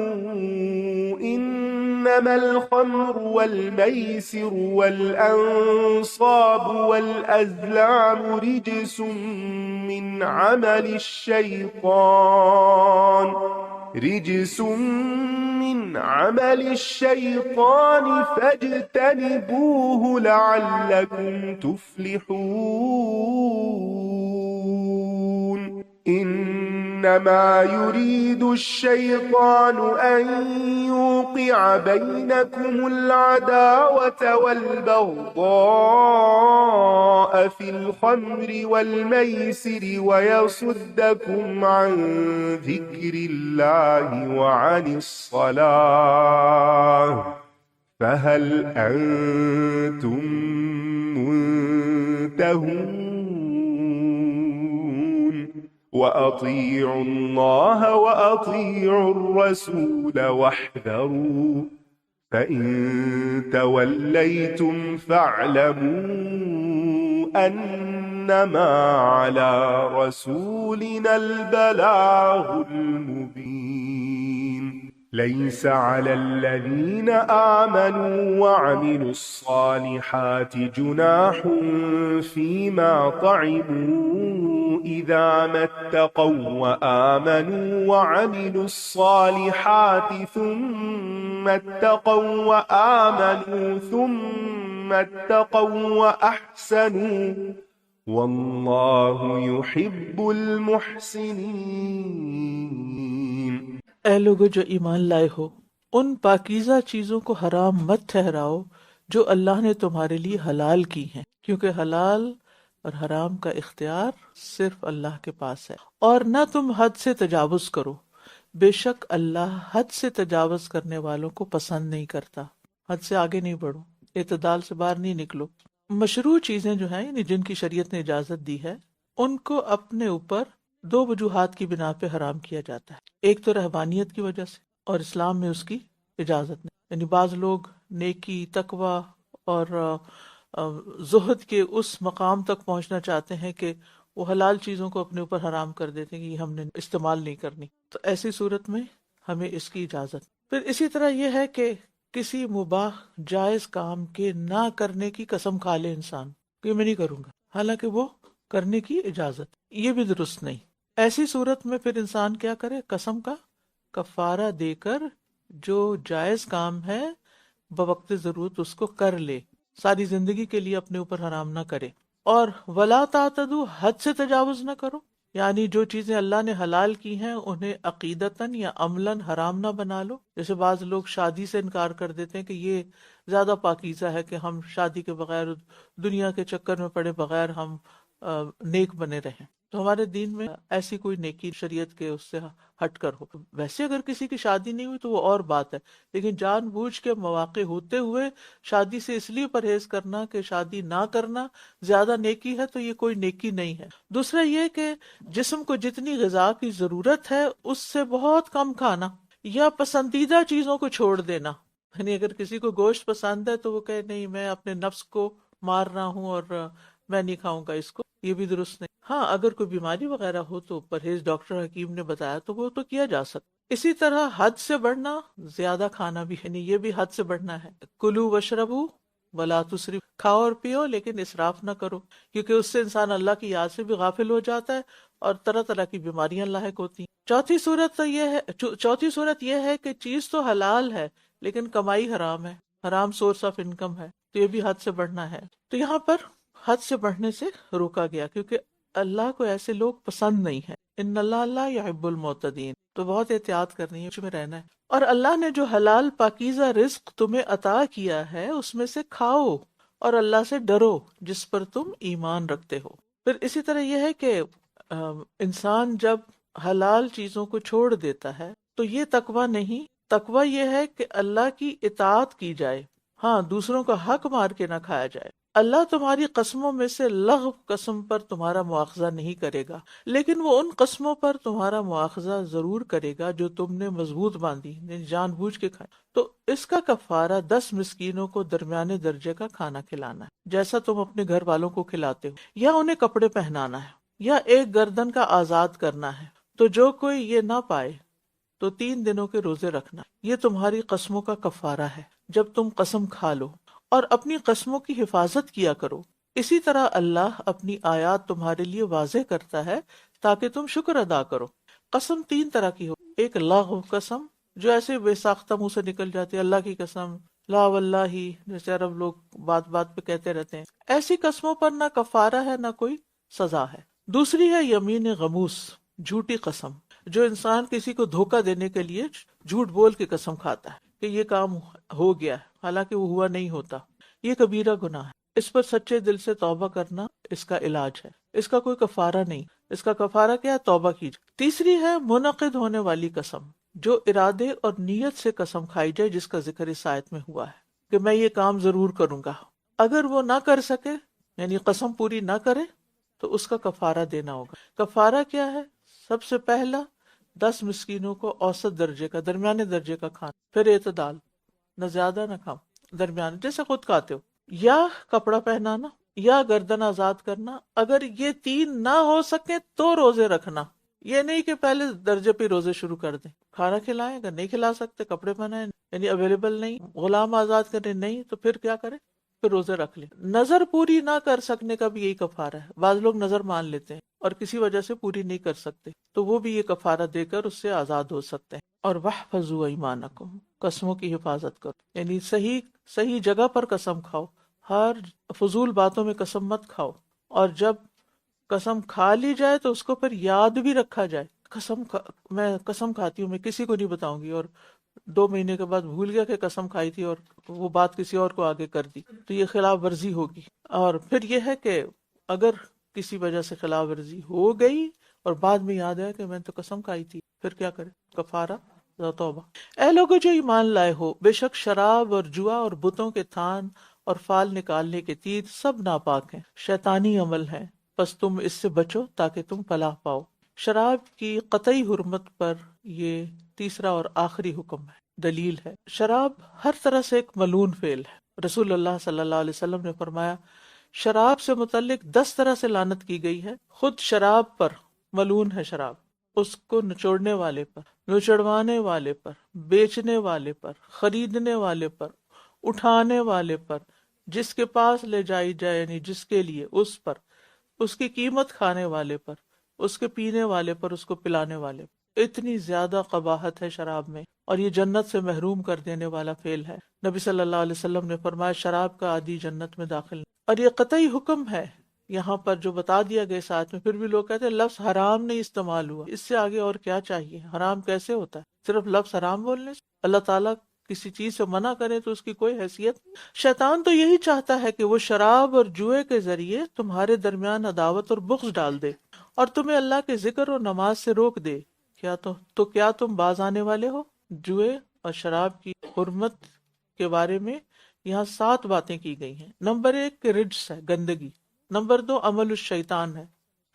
إنما الخمر والميسر والأنصاب والأزلام رجس من عمل الشيطان فاجتنبوه لعلكم تفلحون إنما يريد الشيطان أن يوقع بينكم العداوة والبغضاء في الخمر والميسر ويصدكم عن ذكر الله وعن الصلاة فهل أنتم منتهون وأطيعوا الله وأطيعوا الرسول واحذروا فإن توليتم فاعلموا أنما على رسولنا البلاغ المبين ليس على الذين آمنوا وعملوا الصالحات جناح فيما طعموا إذا ما اتقوا وآمنوا وعملوا الصالحات ثم اتقوا وأحسنوا والله يحب المحسنين اے لوگو جو ایمان لائے ہو، ان پاکیزہ چیزوں کو حرام مت ٹھہراؤ جو اللہ نے تمہارے لیے حلال کی ہیں، کیونکہ حلال اور حرام کا اختیار صرف اللہ کے پاس ہے۔ اور نہ تم حد سے تجاوز کرو، بے شک اللہ حد سے تجاوز کرنے والوں کو پسند نہیں کرتا۔ حد سے آگے نہیں بڑھو، اعتدال سے باہر نہیں نکلو۔ مشروع چیزیں جو ہیں یعنی جن کی شریعت نے اجازت دی ہے، ان کو اپنے اوپر 2 وجوہات کی بنا پہ حرام کیا جاتا ہے۔ ایک تو رہبانیت کی وجہ سے، اور اسلام میں اس کی اجازت نہیں۔ یعنی بعض لوگ نیکی، تقوی اور زہد کے اس مقام تک پہنچنا چاہتے ہیں کہ وہ حلال چیزوں کو اپنے اوپر حرام کر دیتے ہیں کہ یہ ہم نے استعمال نہیں کرنی، تو ایسی صورت میں ہمیں اس کی اجازت۔ پھر اسی طرح یہ ہے کہ کسی مباح جائز کام کے نہ کرنے کی قسم کھا لے انسان کہ میں نہیں کروں گا، حالانکہ وہ کرنے کی اجازت، یہ بھی درست نہیں۔ ایسی صورت میں پھر انسان کیا کرے؟ قسم کا کفارہ دے کر جو جائز کام ہے بوقت ضرورت اس کو کر لے، ساری زندگی کے لیے اپنے اوپر حرام نہ کرے۔ اور ولا تعتدوا، حد سے تجاوز نہ کرو، یعنی جو چیزیں اللہ نے حلال کی ہیں انہیں عقیدتاً یا عملاً حرام نہ بنا لو۔ جیسے بعض لوگ شادی سے انکار کر دیتے ہیں کہ یہ زیادہ پاکیزہ ہے کہ ہم شادی کے بغیر، دنیا کے چکر میں پڑے بغیر ہم نیک بنے رہیں۔ تو ہمارے دین میں ایسی کوئی نیکی شریعت کے اس سے ہٹ کر ہو۔ ویسے اگر کسی کی شادی نہیں ہوئی تو وہ اور بات ہے، لیکن جان بوجھ کے مواقع ہوتے ہوئے شادی سے اس لیے پرہیز کرنا کہ شادی نہ کرنا زیادہ نیکی ہے، تو یہ کوئی نیکی نہیں ہے۔ دوسرا یہ کہ جسم کو جتنی غذا کی ضرورت ہے اس سے بہت کم کھانا، یا پسندیدہ چیزوں کو چھوڑ دینا۔ یعنی اگر کسی کو گوشت پسند ہے تو وہ کہے نہیں، میں اپنے نفس کو مار رہا ہوں اور میں نہیں کھاؤں گا اس کو، یہ بھی درست نہیں۔ ہاں اگر کوئی بیماری وغیرہ ہو تو پرہیز ڈاکٹر حکیم نے بتایا تو وہ تو کیا جا سکتا۔ اسی طرح حد سے بڑھنا، زیادہ کھانا بھی ہے نہیں، یہ بھی حد سے بڑھنا ہے۔ کلو وشربو ولا تسرف، کھاؤ اور پیو لیکن اسراف نہ کرو، کیونکہ اس سے انسان اللہ کی یاد سے بھی غافل ہو جاتا ہے اور طرح طرح کی بیماریاں لاحق ہوتی ہیں۔ چوتھی صورت یہ ہے کہ چیز تو حلال ہے لیکن کمائی حرام ہے، حرام سورس آف انکم ہے، تو یہ بھی حد سے بڑھنا ہے۔ تو یہاں پر حد سے بڑھنے سے روکا گیا کیونکہ اللہ کو ایسے لوگ پسند نہیں ہیں۔ ان اللہ یحب المعتدین، تو بہت احتیاط کرنی ہے، اس میں رہنا ہے۔ اور اللہ نے جو حلال پاکیزہ رزق تمہیں عطا کیا ہے اس میں سے کھاؤ اور اللہ سے ڈرو جس پر تم ایمان رکھتے ہو۔ پھر اسی طرح یہ ہے کہ انسان جب حلال چیزوں کو چھوڑ دیتا ہے تو یہ تقوی نہیں، تقوی یہ ہے کہ اللہ کی اطاعت کی جائے، ہاں دوسروں کا حق مار کے نہ کھایا جائے۔ اللہ تمہاری قسموں میں سے لغو قسم پر تمہارا مواخذہ نہیں کرے گا، لیکن وہ ان قسموں پر تمہارا مواخذہ ضرور کرے گا جو تم نے مضبوط باندھی، یعنی جان بوجھ کے کھائیں۔ تو اس کا کفارہ 10 مسکینوں کو درمیانے درجے کا کھانا کھلانا ہے، جیسا تم اپنے گھر والوں کو کھلاتے ہو، یا انہیں کپڑے پہنانا ہے، یا ایک گردن کا آزاد کرنا ہے۔ تو جو کوئی یہ نہ پائے تو 3 دنوں کے روزے رکھنا، یہ تمہاری قسموں کا کفارہ ہے جب تم قسم کھا لو، اور اپنی قسموں کی حفاظت کیا کرو۔ اسی طرح اللہ اپنی آیات تمہارے لیے واضح کرتا ہے تاکہ تم شکر ادا کرو۔ قسم 3 طرح کی ہو، ایک لغو قسم جو ایسے بے ساختہ منہ سے نکل جاتی ہے، اللہ کی قسم، لا واللہ، جیسے عرب لوگ بات بات پہ کہتے رہتے ہیں، ایسی قسموں پر نہ کفارہ ہے نہ کوئی سزا ہے۔ دوسری ہے یمین غموس، جھوٹی قسم، جو انسان کسی کو دھوکہ دینے کے لیے جھوٹ بول کے قسم کھاتا ہے کہ یہ کام ہو گیا ہے حالانکہ وہ ہوا نہیں ہوتا۔ یہ کبیرہ گناہ ہے، اس پر سچے دل سے توبہ کرنا اس کا علاج ہے، اس کا کوئی کفارہ نہیں، اس کا کفارہ کیا ہے؟ توبہ کیجیے۔ تیسری ہے منعقد ہونے والی قسم، جو ارادے اور نیت سے قسم کھائی جائے، جس کا ذکر اس آیت میں ہوا ہے کہ میں یہ کام ضرور کروں گا۔ اگر وہ نہ کر سکے، یعنی قسم پوری نہ کرے، تو اس کا کفارہ دینا ہوگا۔ کفارہ کیا ہے؟ سب سے پہلا 10 مسکینوں کو اوسط درجے کا، درمیانے درجے کا کھانا، پھر اعتدال، نہ زیادہ نہ کم، درمیان جیسے خود کھاتے ہو، یا کپڑا پہنانا، یا گردن آزاد کرنا۔ اگر یہ 3 نہ ہو سکے تو روزے رکھنا، یہ نہیں کہ پہلے درجے پہ روزے شروع کر دیں۔ کھانا کھلائیں، اگر نہیں کھلا سکتے کپڑے پہنائیں، یعنی اویلیبل نہیں، غلام آزاد کریں نہیں، تو پھر کیا کریں؟ پھر روزے رکھ لیں۔ نظر پوری نہ کر سکنے کا بھی یہی کفارہ ہے۔ بعض لوگ نظر مان لیتے ہیں اور کسی وجہ سے پوری نہیں کر سکتے، تو وہ بھی یہ کفارہ دے کر اس سے آزاد ہو سکتے ہیں۔ اور وَاحْفَظُوا أَيْمَانَكُمْ، قسموں کی حفاظت کرو، یعنی صحیح جگہ پر قسم کھاؤ، ہر فضول باتوں میں قسم مت کھاؤ، اور جب قسم کھا لی جائے تو اس کو پھر یاد بھی رکھا جائے۔ میں قسم کھاتی ہوں، میں کسی کو نہیں بتاؤں گی، اور 2 مہینے کے بعد بھول گیا کہ قسم کھائی تھی اور وہ بات کسی اور کو آگے کر دی، تو یہ خلاف ورزی ہوگی۔ اور پھر یہ ہے کہ اگر کسی وجہ سے خلاف ورزی ہو گئی اور بعد میں یاد آیا کہ میں تو قسم کھائی تھی، پھر کیا کرے؟ کفارہ توبہ۔ اے لوگو جو ایمان لائے ہو، بے شک شراب اور جوا اور بتوں کے تھان اور فال نکالنے کے تیر سب ناپاک ہیں، شیطانی عمل ہیں، پس تم اس سے بچو تاکہ تم فلاح پاؤ۔ شراب کی قطعی حرمت پر یہ تیسرا اور آخری حکم ہے، دلیل ہے۔ شراب ہر طرح سے ایک ملعون فعل ہے۔ رسول اللہ صلی اللہ علیہ وسلم نے فرمایا شراب سے متعلق 10 طرح سے لعنت کی گئی ہے، خود شراب پر ملعون ہے شراب، اس کو نچوڑنے والے پر، نچڑوانے والے پر، بیچنے والے پر، خریدنے والے پر، اٹھانے والے پر، جس کے پاس لے جائی جائے یعنی جس کے لیے، اس پر، اس کی قیمت کھانے والے پر، اس کے پینے والے پر، اس کو پلانے والے پر۔ اتنی زیادہ قباحت ہے شراب میں، اور یہ جنت سے محروم کر دینے والا فعل ہے۔ نبی صلی اللہ علیہ وسلم نے فرمایا شراب کا عادی جنت میں داخل نہیں۔ اور یہ قطعی حکم ہے یہاں پر جو بتا دیا گیا ساتھ میں۔ پھر بھی لوگ کہتے ہیں لفظ حرام نہیں استعمال ہوا، اس سے آگے اور کیا چاہیے؟ حرام کیسے ہوتا ہے صرف لفظ حرام بولنے سے؟ اللہ تعالیٰ کسی چیز سے منع کرے تو اس کی کوئی حیثیت نہیں۔ شیطان تو یہی چاہتا ہے کہ وہ شراب اور جوئے کے ذریعے تمہارے درمیان عداوت اور بغض ڈال دے اور تمہیں اللہ کے ذکر اور نماز سے روک دے۔ کیا تم باز آنے والے ہو؟ جوئے اور شراب کی حرمت کے بارے میں یہاں 7 باتیں کی گئی ہیں۔ نمبر 1 کہ رجس ہے، گندگی۔ نمبر 2 عمل الشیطان ہے،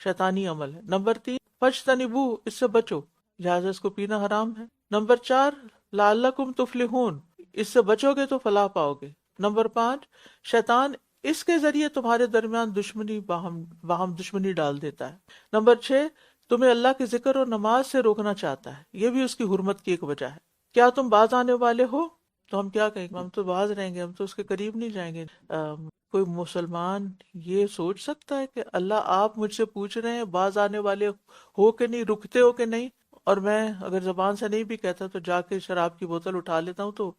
شیطانی عمل ہے۔ نمبر 3 فاجتنبوہ، اس سے بچو، لہٰذا اس کو پینا حرام ہے۔ نمبر 4 لعلکم تفلحون، اس سے بچو گے تو فلاح پاؤ گے۔ نمبر 5 شیطان اس کے ذریعے تمہارے درمیان دشمنی باہم دشمنی ڈال دیتا ہے۔ نمبر 6، تمہیں اللہ کے ذکر اور نماز سے روکنا چاہتا ہے، یہ بھی اس کی حرمت کی ایک وجہ ہے۔ کیا تم باز آنے والے ہو؟ تو ہم کیا کہیں گے؟ ہم تو باز رہیں گے، ہم تو اس کے قریب نہیں جائیں گے۔ کوئی مسلمان یہ سوچ سکتا ہے کہ اللہ آپ مجھ سے پوچھ رہے ہیں باز آنے والے ہو کہ نہیں، رکتے ہو کہ نہیں، اور میں اگر زبان سے نہیں بھی کہتا تو جا کے شراب کی بوتل اٹھا لیتا ہوں، تو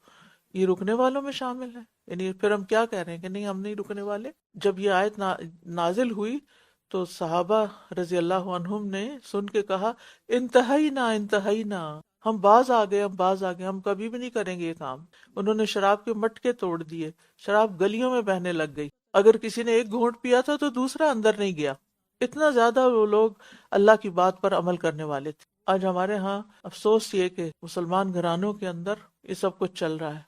یہ رکنے والوں میں شامل ہے؟ یعنی پھر ہم کیا کہہ رہے ہیں کہ نہیں ہم نہیں رکنے والے؟ جب یہ آیت نازل ہوئی تو صحابہ رضی اللہ عنہم نے سن کے کہا انتہینا، ہم باز آ گئے، ہم کبھی بھی نہیں کریں گے یہ کام۔ انہوں نے شراب کے مٹکے توڑ دیے، شراب گلیوں میں بہنے لگ گئی، اگر کسی نے ایک گھونٹ پیا تھا تو دوسرا اندر نہیں گیا، اتنا زیادہ وہ لوگ اللہ کی بات پر عمل کرنے والے تھے۔ آج ہمارے ہاں افسوس یہ کہ مسلمان گھرانوں کے اندر یہ سب کچھ چل رہا ہے،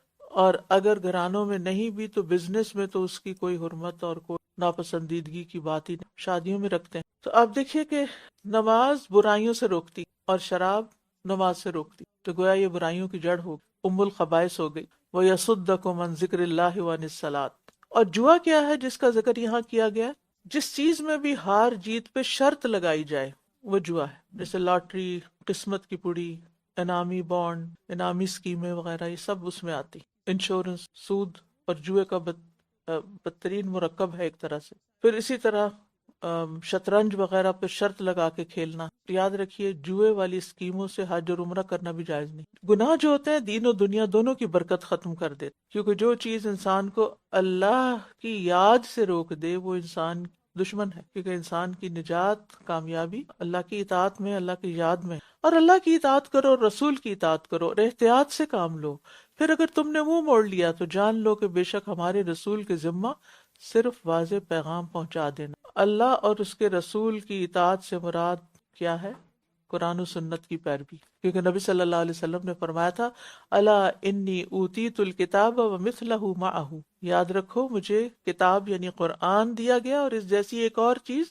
اور اگر گھرانوں میں نہیں بھی تو بزنس میں تو اس کی کوئی حرمت اور کوئی ناپسندیدگی کی بات ہی نہیں، شادیوں میں رکھتے ہیں۔ تو آپ دیکھیے کہ نماز برائیوں سے روکتی اور شراب نماز سے روکتی، تو گویا یہ برائیوں کی جڑ ہو گئی، ام الخبائث ہو گئی۔ وَيَصُدَّكُمْ عَنْ ذِكْرِ اللَّهِ وَعَنِ الصَّلَاةِ۔ اور جوا کیا ہے جس کا ذکر یہاں کیا گیا ہے؟ جس چیز میں بھی ہار جیت پہ شرط لگائی جائے وہ جوا ہے، جیسے لاٹری، قسمت کی پڑی، انعامی بانڈ، انعامی اسکیمیں وغیرہ، یہ سب اس میں آتی۔ انشورنس، سود اور جوئے کا بدترین مرکب ہے ایک طرح سے۔ پھر اسی طرح شطرنج وغیرہ پہ شرط لگا کے کھیلنا۔ یاد رکھیے جوئے والی اسکیموں سے حج اور عمرہ کرنا بھی جائز نہیں۔ گناہ جو ہوتے ہیں دین و دنیا دونوں کی برکت ختم کر دیتے، کیونکہ جو چیز انسان کو اللہ کی یاد سے روک دے وہ انسان دشمن ہے، کیونکہ انسان کی نجات، کامیابی اللہ کی اطاعت میں، اللہ کی یاد میں۔ اور اللہ کی اطاعت کرو، رسول کی اطاعت کرو اور احتیاط سے کام لو۔ پھر اگر تم نے منہ موڑ لیا تو جان لو کہ بے شک ہمارے رسول کے ذمہ صرف واضح پیغام پہنچا دینا۔ اللہ اور اس کے رسول کی اطاعت سے مراد کیا ہے؟ قرآن و سنت کی پیروی، کیونکہ نبی صلی اللہ علیہ وسلم نے فرمایا تھا الا انی اوتیت الکتاب ومثلہ معہ، یاد رکھو مجھے کتاب یعنی قرآن دیا گیا اور اس جیسی ایک اور چیز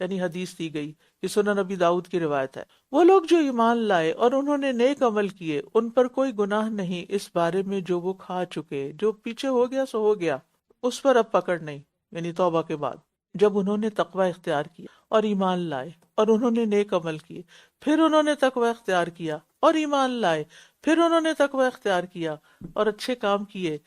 یعنی حدیث دی گئی۔ یہ سنن نبی داؤد کی روایت ہے۔ وہ لوگ جو ایمان لائے اور انہوں نے نیک عمل کیے ان پر کوئی گناہ نہیں اس بارے میں جو وہ کھا چکے، جو پیچھے ہو گیا سو ہو گیا، اس پر اب پکڑ نہیں، یعنی توبہ کے بعد۔ جب انہوں نے تقوی اختیار کیا اور ایمان لائے اور انہوں نے نیک عمل کیے، پھر انہوں نے تقوی اختیار کیا اور ایمان لائے، پھر انہوں نے تقوی اختیار کیا اور اچھے کام کیے،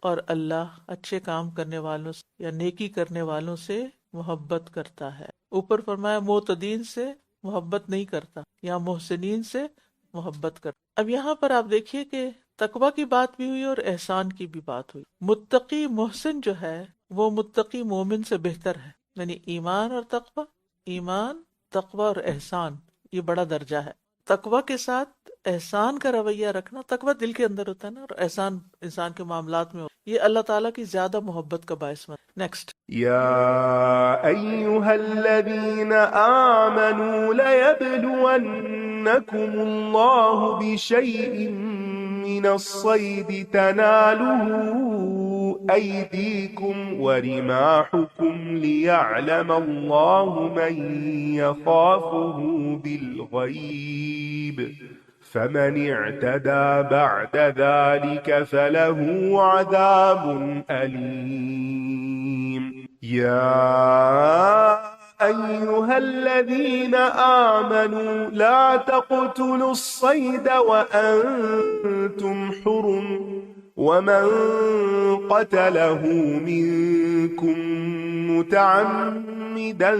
اور اللہ اچھے کام کرنے والوں سے یا نیکی کرنے والوں سے محبت کرتا ہے۔ اوپر فرمایا معتدین سے محبت نہیں کرتا، یا محسنین سے محبت کرتا۔ اب یہاں پر آپ دیکھیے کہ تقوی کی بات بھی ہوئی اور احسان کی بھی بات ہوئی۔ متقی محسن جو ہے وہ متقی مومن سے بہتر ہے، یعنی ایمان اور تقوی، ایمان، تقوی اور احسان، یہ بڑا درجہ ہے۔ تقوی کے ساتھ احسان کا رویہ رکھنا، تقوی دل کے اندر ہوتا ہے نا، اور احسان انسان کے معاملات میں ہوتا ہے، یہ اللہ تعالیٰ کی زیادہ محبت کا باعث بنتا ہے۔ نیکسٹ، يا أيها الذين آمنوا ليبلونكم الله بشيء من الصيد تناله أيديكم ورماحكم ليعلم الله من يخافه بالغيب فمن اعتدى بعد ذلك فله عذاب أليم يا أيها الذين آمنوا لا تقتلوا الصيد وأنتم حرم ومن قتله منكم متعمدا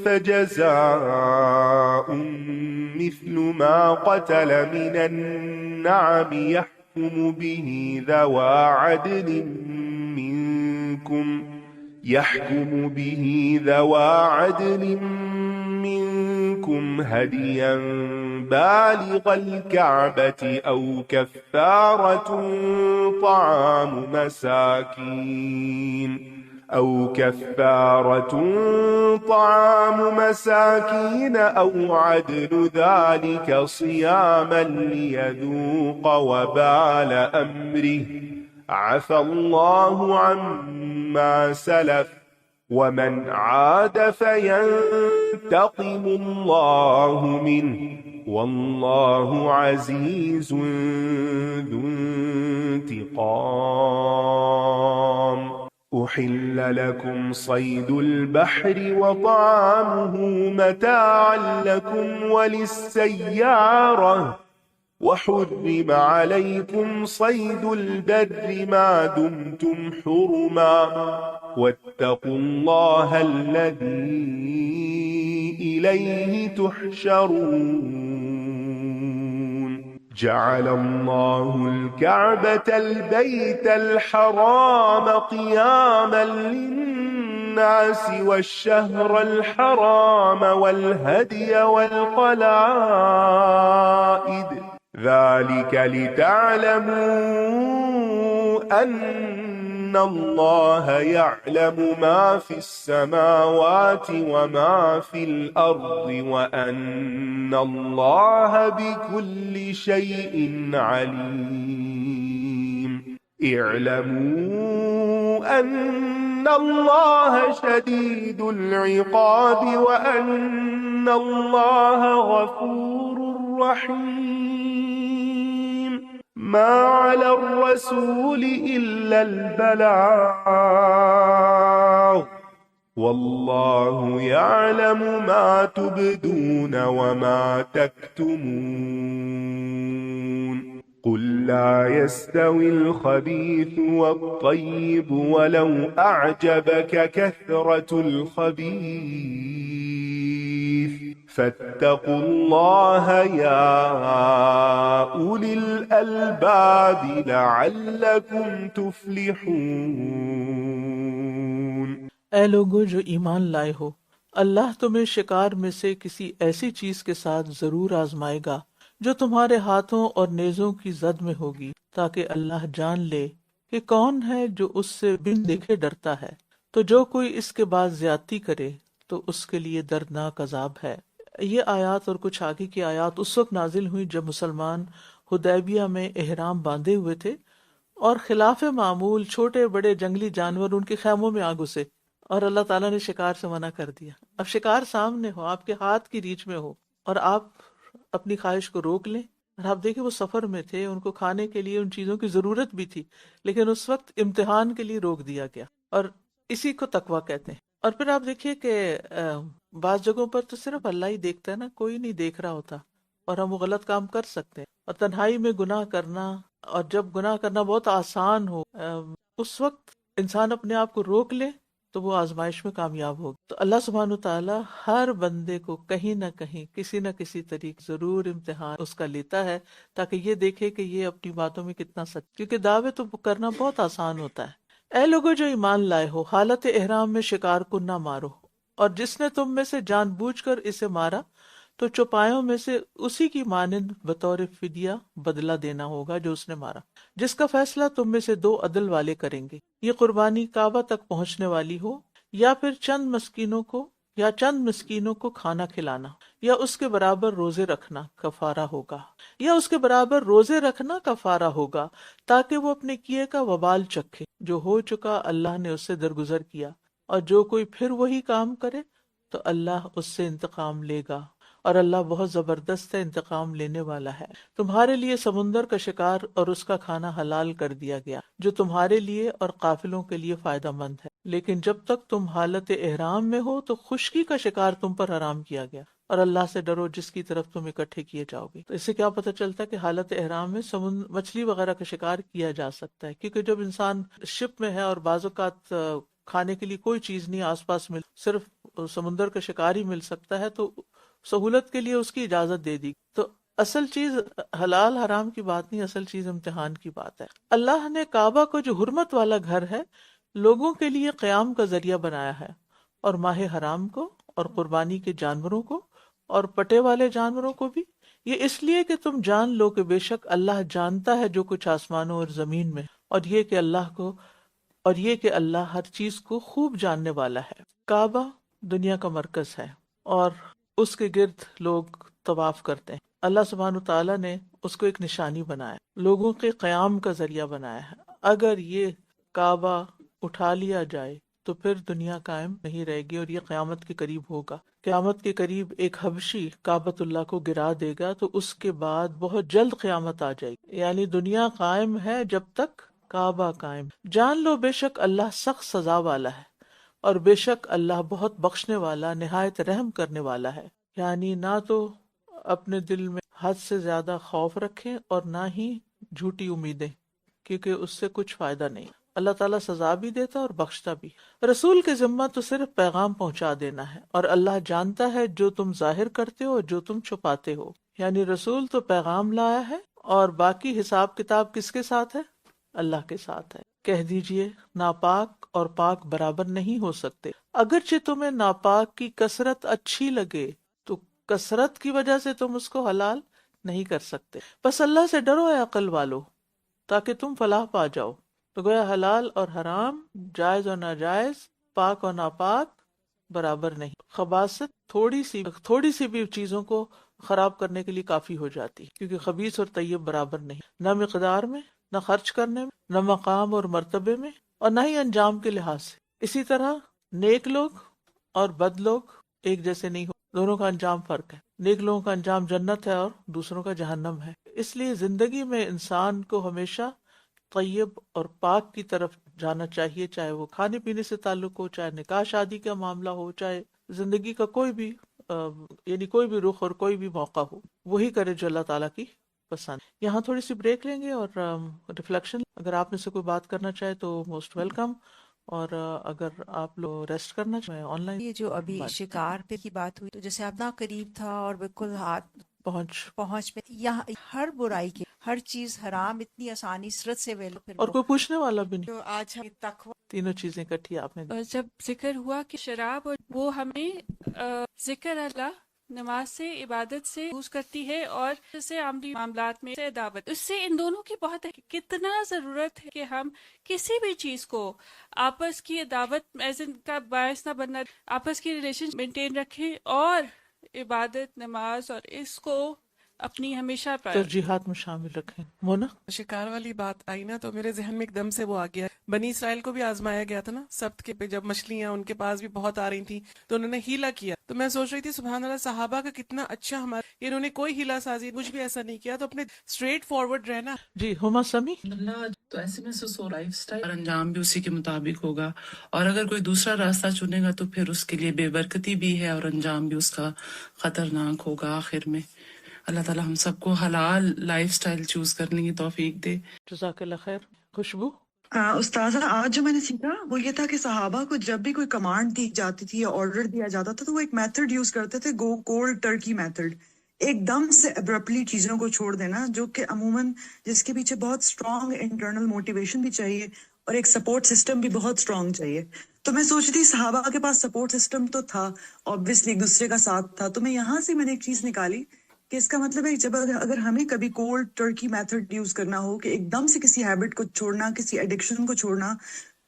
فجزاء مثل ما قتل من النعم يحكم به ذوى عدل منكم هديا بالغ الكعبة أو كفارة طعام مساكين أو عدل ذلك صياما ليذوق وبال أمره عفى الله عما سلف ومن عاد فينتقم الله منه والله عزيز ذو انتقام۔ أحل لكم صيد البحر وطعامه متاعا لكم وللسيارة وحرم عليكم صيد البر ما دمتم حرما واتقوا الله الذي إليه تحشرون جعل الله الكعبة البيت الحرام قياما للناس والشهر الحرام والهدي والقلائد ذلك لتعلموا أن الله يعلم ما في السماوات وما في الأرض وأن الله بكل شيء عليم اعلموا أن الله شديد العقاب وأن الله غفور رحيم ما على الرسول إلا البلاغ والله يعلم ما تبدون وما تكتمون قل لا يستوي الخبيث والطيب ولو أعجبك كثرة الخبيث فاتقوا الله يا أولي الألباب لعلكم تفلحون۔ اے لوگو جو ایمان لائے ہو، اللہ تمہیں شکار میں سے کسی ایسی چیز کے ساتھ ضرور آزمائے گا جو تمہارے ہاتھوں اور نیزوں کی زد میں ہوگی، تاکہ اللہ جان لے کہ کون ہے جو اس سے بن دیکھے ڈرتا ہے۔ تو جو کوئی اس کے بعد زیادتی کرے تو اس کے لیے دردناک عذاب ہے۔ یہ آیات اور کچھ آگے کی آیات اس وقت نازل ہوئی جب مسلمان حدیبیہ میں احرام باندھے ہوئے تھے اور خلاف معمول چھوٹے بڑے جنگلی جانور ان کے خیموں میں آ گھسے، اور اللہ تعالیٰ نے شکار سے منع کر دیا۔ اب شکار سامنے ہو، آپ کے ہاتھ کی ریچ میں ہو، اور آپ اپنی خواہش کو روک لیں۔ اور آپ دیکھیں وہ سفر میں تھے، ان کو کھانے کے لیے ان چیزوں کی ضرورت بھی تھی، لیکن اس وقت امتحان کے لیے روک دیا گیا، اور اسی کو تقویٰ کہتے ہیں۔ اور پھر آپ دیکھیے کہ بعض جگہوں پر تو صرف اللہ ہی دیکھتا ہے نا، کوئی نہیں دیکھ رہا ہوتا، اور ہم وہ غلط کام کر سکتے ہیں۔ اور تنہائی میں گناہ کرنا، اور جب گناہ کرنا بہت آسان ہو، اس وقت انسان اپنے آپ کو روک لے تو وہ آزمائش میں کامیاب ہوگا۔ تو اللہ سبحانہ وتعالیٰ ہر بندے کو کہیں نہ کہیں کسی نہ کسی طریقے ضرور امتحان اس کا لیتا ہے، تاکہ یہ دیکھے کہ یہ اپنی باتوں میں کتنا سچ، کیونکہ دعوے تو کرنا بہت آسان ہوتا ہے۔ اے لوگوں جو ایمان لائے ہو، حالت احرام میں شکار کو نہ مارو، اور جس نے تم میں سے جان بوجھ کر اسے مارا تو چوپایوں میں سے اسی کی مانند بطور فدیہ بدلہ دینا ہوگا جو اس نے مارا، جس کا فیصلہ تم میں سے دو عدل والے کریں گے۔ یہ قربانی کعبہ تک پہنچنے والی ہو، یا پھر چند مسکینوں کو کھانا کھلانا، یا اس کے برابر روزے رکھنا کفارہ ہوگا، تاکہ وہ اپنے کیے کا وبال چکھے۔ جو ہو چکا اللہ نے اس سے درگزر کیا، اور جو کوئی پھر وہی کام کرے تو اللہ اس سے انتقام لے گا، اور اللہ بہت زبردست ہے، انتقام لینے والا ہے۔ تمہارے لیے سمندر کا شکار اور اس کا کھانا حلال کر دیا گیا، جو تمہارے لیے اور قافلوں کے لیے فائدہ مند ہے، لیکن جب تک تم حالت احرام میں ہو تو خشکی کا شکار تم پر حرام کیا گیا، اور اللہ سے ڈرو جس کی طرف تم اکٹھے کیے جاؤ گے۔ تو اس سے کیا پتہ چلتا ہے کہ حالت احرام میں مچھلی وغیرہ کا شکار کیا جا سکتا ہے، کیونکہ جب انسان شپ میں ہے اور بعض اوقات کھانے کے لیے کوئی چیز نہیں آس پاس صرف سمندر کا شکار ہی مل سکتا ہے، تو سہولت کے لیے اس کی اجازت دے دی۔ تو اصل چیز حلال حرام کی بات نہیں، اصل چیز امتحان کی بات ہے۔ اللہ نے کعبہ کو جو حرمت والا گھر ہے لوگوں کے لیے قیام کا ذریعہ بنایا ہے، اور ماہ حرام کو اور قربانی کے جانوروں کو اور پٹے والے جانوروں کو بھی، یہ اس لیے کہ تم جان لو کہ بے شک اللہ جانتا ہے جو کچھ آسمانوں اور زمین میں، اور یہ کہ اللہ ہر چیز کو خوب جاننے والا ہے۔ کعبہ دنیا کا مرکز ہے، اور اس کے گرد لوگ طواف کرتے ہیں۔ اللہ سبحانہ تعالیٰ نے اس کو ایک نشانی بنایا، لوگوں کے قیام کا ذریعہ بنایا ہے۔ اگر یہ کعبہ اٹھا لیا جائے تو پھر دنیا قائم نہیں رہے گی، اور یہ قیامت کے قریب ہوگا۔ قیامت کے قریب ایک حبشی کعبۃ اللہ کو گرا دے گا، تو اس کے بعد بہت جلد قیامت آ جائے گی۔ یعنی دنیا قائم ہے جب تک کعبہ قائم. جان لو بے شک اللہ سخت سزا والا ہے اور بے شک اللہ بہت بخشنے والا نہایت رحم کرنے والا ہے. یعنی نہ تو اپنے دل میں حد سے زیادہ خوف رکھیں اور نہ ہی جھوٹی امیدیں، کیونکہ اس سے کچھ فائدہ نہیں. اللہ تعالیٰ سزا بھی دیتا اور بخشتا بھی. رسول کے ذمہ تو صرف پیغام پہنچا دینا ہے اور اللہ جانتا ہے جو تم ظاہر کرتے ہو اور جو تم چھپاتے ہو. یعنی رسول تو پیغام لایا ہے اور باقی حساب کتاب کس کے ساتھ ہے؟ اللہ کے ساتھ ہے. کہہ دیجئے ناپاک اور پاک برابر نہیں ہو سکتے. اگرچہ تمہیں ناپاک کی کثرت اچھی لگے تو کثرت کی وجہ سے تم اس کو حلال نہیں کر سکتے. بس اللہ سے ڈرو اے عقل والو تاکہ تم فلاح پا جاؤ. تو گویا حلال اور حرام، جائز اور ناجائز، پاک اور ناپاک برابر نہیں. خباثت تھوڑی سی بھی چیزوں کو خراب کرنے کے لیے کافی ہو جاتی، کیونکہ خبیث اور طیب برابر نہیں، نہ مقدار میں، نہ خرچ کرنے میں، نہ مقام اور مرتبے میں، اور نہ ہی انجام کے لحاظ سے. اسی طرح نیک لوگ اور بد لوگ ایک جیسے نہیں ہو، دونوں کا انجام فرق ہے. نیک لوگوں کا انجام جنت ہے اور دوسروں کا جہنم ہے. اس لیے زندگی میں انسان کو ہمیشہ طیب اور پاک کی طرف جانا چاہیے، چاہے وہ کھانے پینے سے تعلق ہو، چاہے نکاح شادی کا معاملہ ہو، چاہے زندگی کا کوئی بھی یعنی کوئی بھی رخ اور کوئی بھی موقع ہو، وہی کرے جو اللہ تعالیٰ کی پسند. یہاں تھوڑی سی بریک لیں گے اور ریفلیکشن. اگر آپ میں سے کوئی بات کرنا چاہے تو موسٹ ویلکم، اور اگر آپ لوگ ریسٹ کرنا چاہیں آن لائن. یہ جو ابھی شکار پہ کی بات ہوئی تو جیسے اتنا قریب تھا اور بالکل ہاتھ پہنچ میں، یہاں ہر برائی کی ہر چیز حرام اتنی آسانی سرت سے اور کوئی پوچھنے والا بھی نہیں. تو آج ہم تقوی تینوں چیزیں اکٹھی آپ نے جب ذکر ہوا کہ شراب اور وہ ہمیں ذکر اللہ، نماز سے، عبادت سے یوز کرتی ہے، اور جیسے عملی معاملات میں سے دعوت، اس سے ان دونوں کی بہت ہے. کتنا ضرورت ہے کہ ہم کسی بھی چیز کو آپس کی دعوت کا باعث نہ بننا، آپس کی ریلیشن مینٹین رکھیں اور عبادت، نماز اور اس کو اپنی ہمیشہ ترجیحات میں شامل رکھیں. مونا شکار والی بات آئی نا تو میرے ذہن میں ایک دم سے وہ آ گیا، بنی اسرائیل کو بھی آزمایا گیا تھا نا سبت کے پہ، جب مچھلیاں ان کے پاس بھی بہت آ رہی تھیں تو انہوں نے ہیلا کیا. تو میں سوچ رہی تھی سبحان اللہ، صحابہ کا کتنا اچھا ہمارا، انہوں نے کوئی ہیلا سازی کچھ بھی ایسا نہیں کیا، تو اپنے اسٹریٹ فارورڈ رہنا. جی ہما سمی. اللہ تو ایسے میں سو لائف سٹائل اور انجام بھی اسی کے مطابق ہوگا، اور اگر کوئی دوسرا راستہ چنے گا تو پھر اس کے لیے بے برکتی بھی ہے اور انجام بھی اس کا خطرناک ہوگا آخر میں. اللہ تعالیٰ ہم سب کو حلال لائف سٹائل چوز کرنے کی توفیق دے. جزاک اللہ خیر. خوشبو. استاذہ آج جو میں نے سیکھا وہ یہ تھا کہ صحابہ کو جب بھی کوئی کمانڈ دی جاتی تھی یا آرڈر دیا جاتا تھا تو وہ ایک میتھڈ یوز کرتے تھے، گو کولڈ ٹرکی میتھڈ، ایک دم سے ابرپٹلی چیزوں کو چھوڑ دینا، جو کہ عموماً جس کے پیچھے بہت اسٹرانگ انٹرنل موٹیویشن بھی چاہیے اور ایک سپورٹ سسٹم بھی بہت اسٹرانگ چاہیے. تو میں سوچ رہی تھی صحابہ کے پاس سپورٹ سسٹم تو تھا، obviously ایک دوسرے کا ساتھ تھا. تو میں یہاں سے میں نے ایک چیز نکالی کہ اس کا مطلب ہے جب اگر ہمیں کبھی کولڈ ٹرکی میتھڈ یوز کرنا ہو کہ ایک دم سے کسی ہیبٹ کو چھوڑنا، کسی ایڈکشن کو چھوڑنا،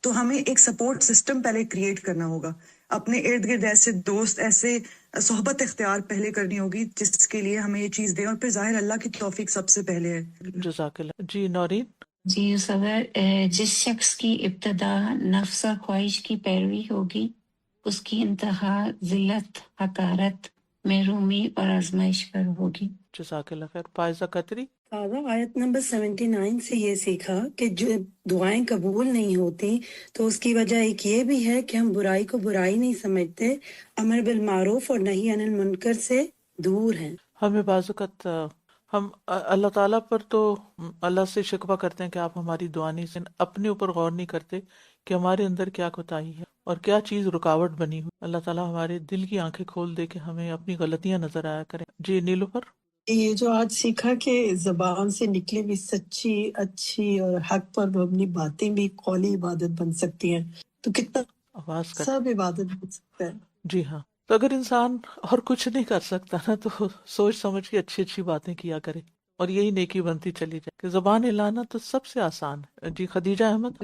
تو ہمیں ایک سپورٹ سسٹم پہلے کریٹ کرنا ہوگا. اپنے ارد گرد ایسے دوست، ایسے صحبت اختیار پہلے کرنی ہوگی جس کے لیے ہمیں یہ چیز دیں، اور پھر ظاہر اللہ کی توفیق سب سے پہلے ہے. جزاک اللہ. جی نورین. جی صدر، جس شخص کی ابتدا نفس اور خواہش کی پیروی ہوگی اس کی انتہا ذلت، حقارت، محرومی اور آزمائش پر ہوگی. جزاک اللہ خیر. فائزہ قطری. آیت نمبر 79 سے یہ سیکھا کہ جو دعائیں قبول نہیں ہوتی تو اس کی وجہ ایک یہ بھی ہے کہ ہم برائی کو برائی نہیں سمجھتے، امر بالمعروف اور نہی عن المنکر سے دور ہیں. ہمیں بعض اوقات ہم اللہ تعالیٰ پر تو اللہ سے شکوہ کرتے ہیں کہ آپ ہماری دعا نہیں سن، اپنے اوپر غور نہیں کرتے کہ ہمارے اندر کیا کوتاہی ہے اور کیا چیز رکاوٹ بنی ہوئی. اللہ تعالیٰ ہمارے دل کی آنکھیں کھول دے کہ ہمیں اپنی غلطیاں نظر آیا کریں. جی نیلوفر. یہ جو آج سیکھا کہ زبان سے نکلی بھی سچی، اچھی اور حق پر مبنی باتیں بھی قولی عبادت بن سکتی ہیں، تو کتنا آواز کر سب عبادت بن سکتا ہے. جی ہاں. تو اگر انسان اور کچھ نہیں کر سکتا نا تو سوچ سمجھ کے اچھی اچھی باتیں کیا کرے اور یہی نیکی بنتی چلی جائے کہ زبان ہلانا تو سب سے آسان ہے. جی خدیجہ احمد.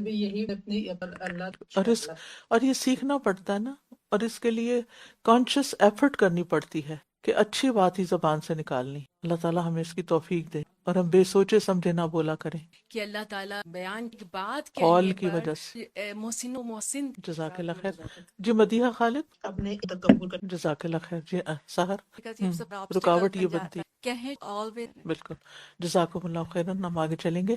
اور یہ سیکھنا پڑتا ہے نا، اور اس کے لیے کانشیس ایفرٹ کرنی پڑتی ہے کہ اچھی بات ہی زبان سے نکالنی. اللہ تعالیٰ ہمیں اس کی توفیق دے اور ہم بے سوچے سمجھے نہ بولا کریں کہ اللہ تعالیٰ بیان کی بات قول کی وجہ سے. محسن و محسن. جزاک اللہ خیر. جی مدیحہ خالد. جزاک اللہ خیر. جی سحر. رکاوٹ یہ بنتی. بالکل. جزاکم اللہ خیرن. ہم آگے چلیں گے.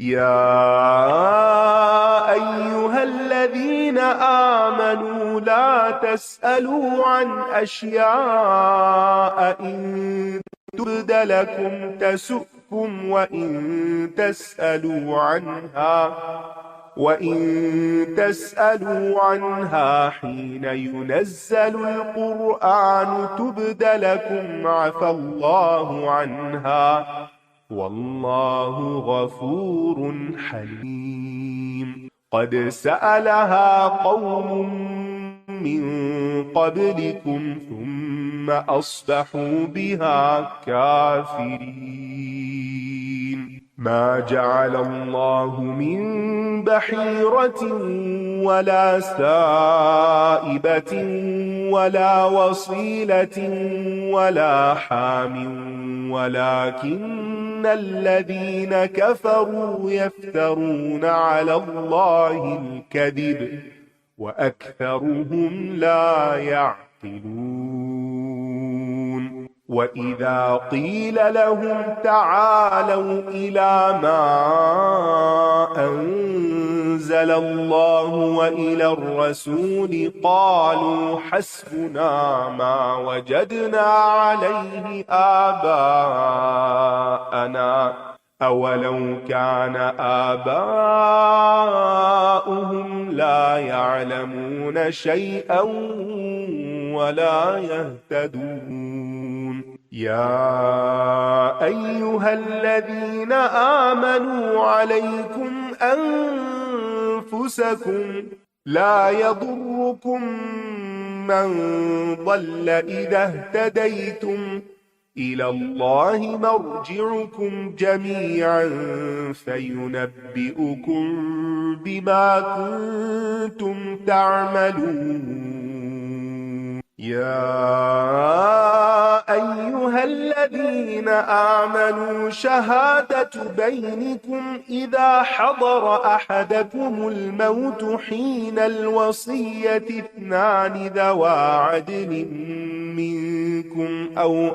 يا أيها الذين آمنوا لا تسألوا عن أشياء إن تبد لكم تسؤكم وإن تسألوا عنها حين ينزل القرآن تبد لكم عفى الله عنها والله غفور حليم. قد سألها قوم من قبلكم ثم أصبحوا بها كافرين. ما جعل الله من بحيرة ولا سائبة ولا وصيلة ولا حام ولكن الذين كفروا يفترون على الله الكذب وأكثرهم لا يعقلون. وإذا قيل لهم تعالوا إلى ما أنزل الله وإلى الرسول قالوا حسبنا ما وجدنا عليه آباءنا أولو كان آباؤهم لا يعلمون شيئا ولا يهتدون. يا أيها الذين آمنوا عليكم أنفسكم لا يضركم من ضل إذا اهتديتم إلى الله مرجعكم جميعا فينبئكم بما كنتم تعملون. يا أيها الذين آمنوا شهادة بينكم إذا حضر أحدكم الموت حين الوصية اثنان ذوى عدل منكم أو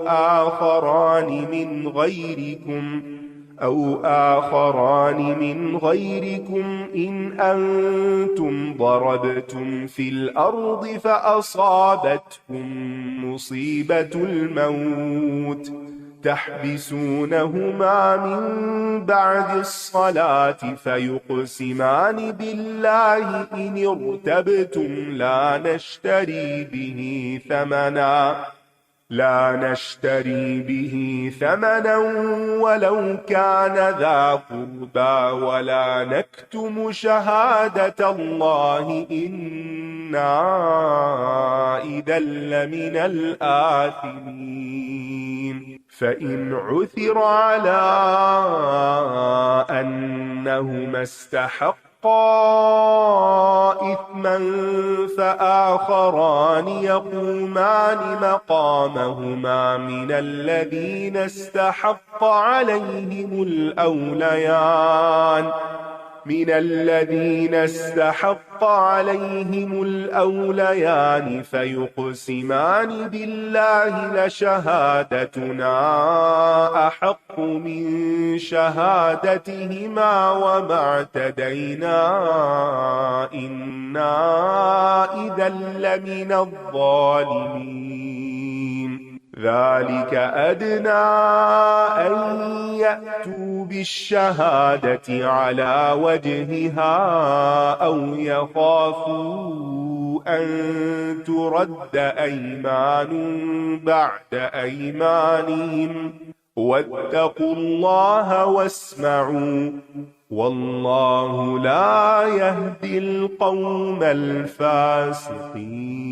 آخران من غيركم إن أنتم ضربتم في الأرض فأصابتكم مصيبة الموت تحبسونهما من بعد الصلاة فيقسمان بالله إن ارتبتم لا نشتري به ثمنا ولو كان ذا قربى ولا نكتم شهادة الله إنا إذا لمن الآثمين. فإن عثر على أنهما استحقا إثما فآخران يقومان مقامهما من الذين استحق عليهم الأوليان فيقسمان بالله لشهادتنا أحق من شهادتهما وما اعتدينا إنا إذا لمن الظالمين. ذلك أدنى أن يأتوا بالشهادة على وجهها أو يخافوا أن ترد أيمان بعد أيمانهم واتقوا الله واسمعوا والله لا يهدي القوم الفاسقين.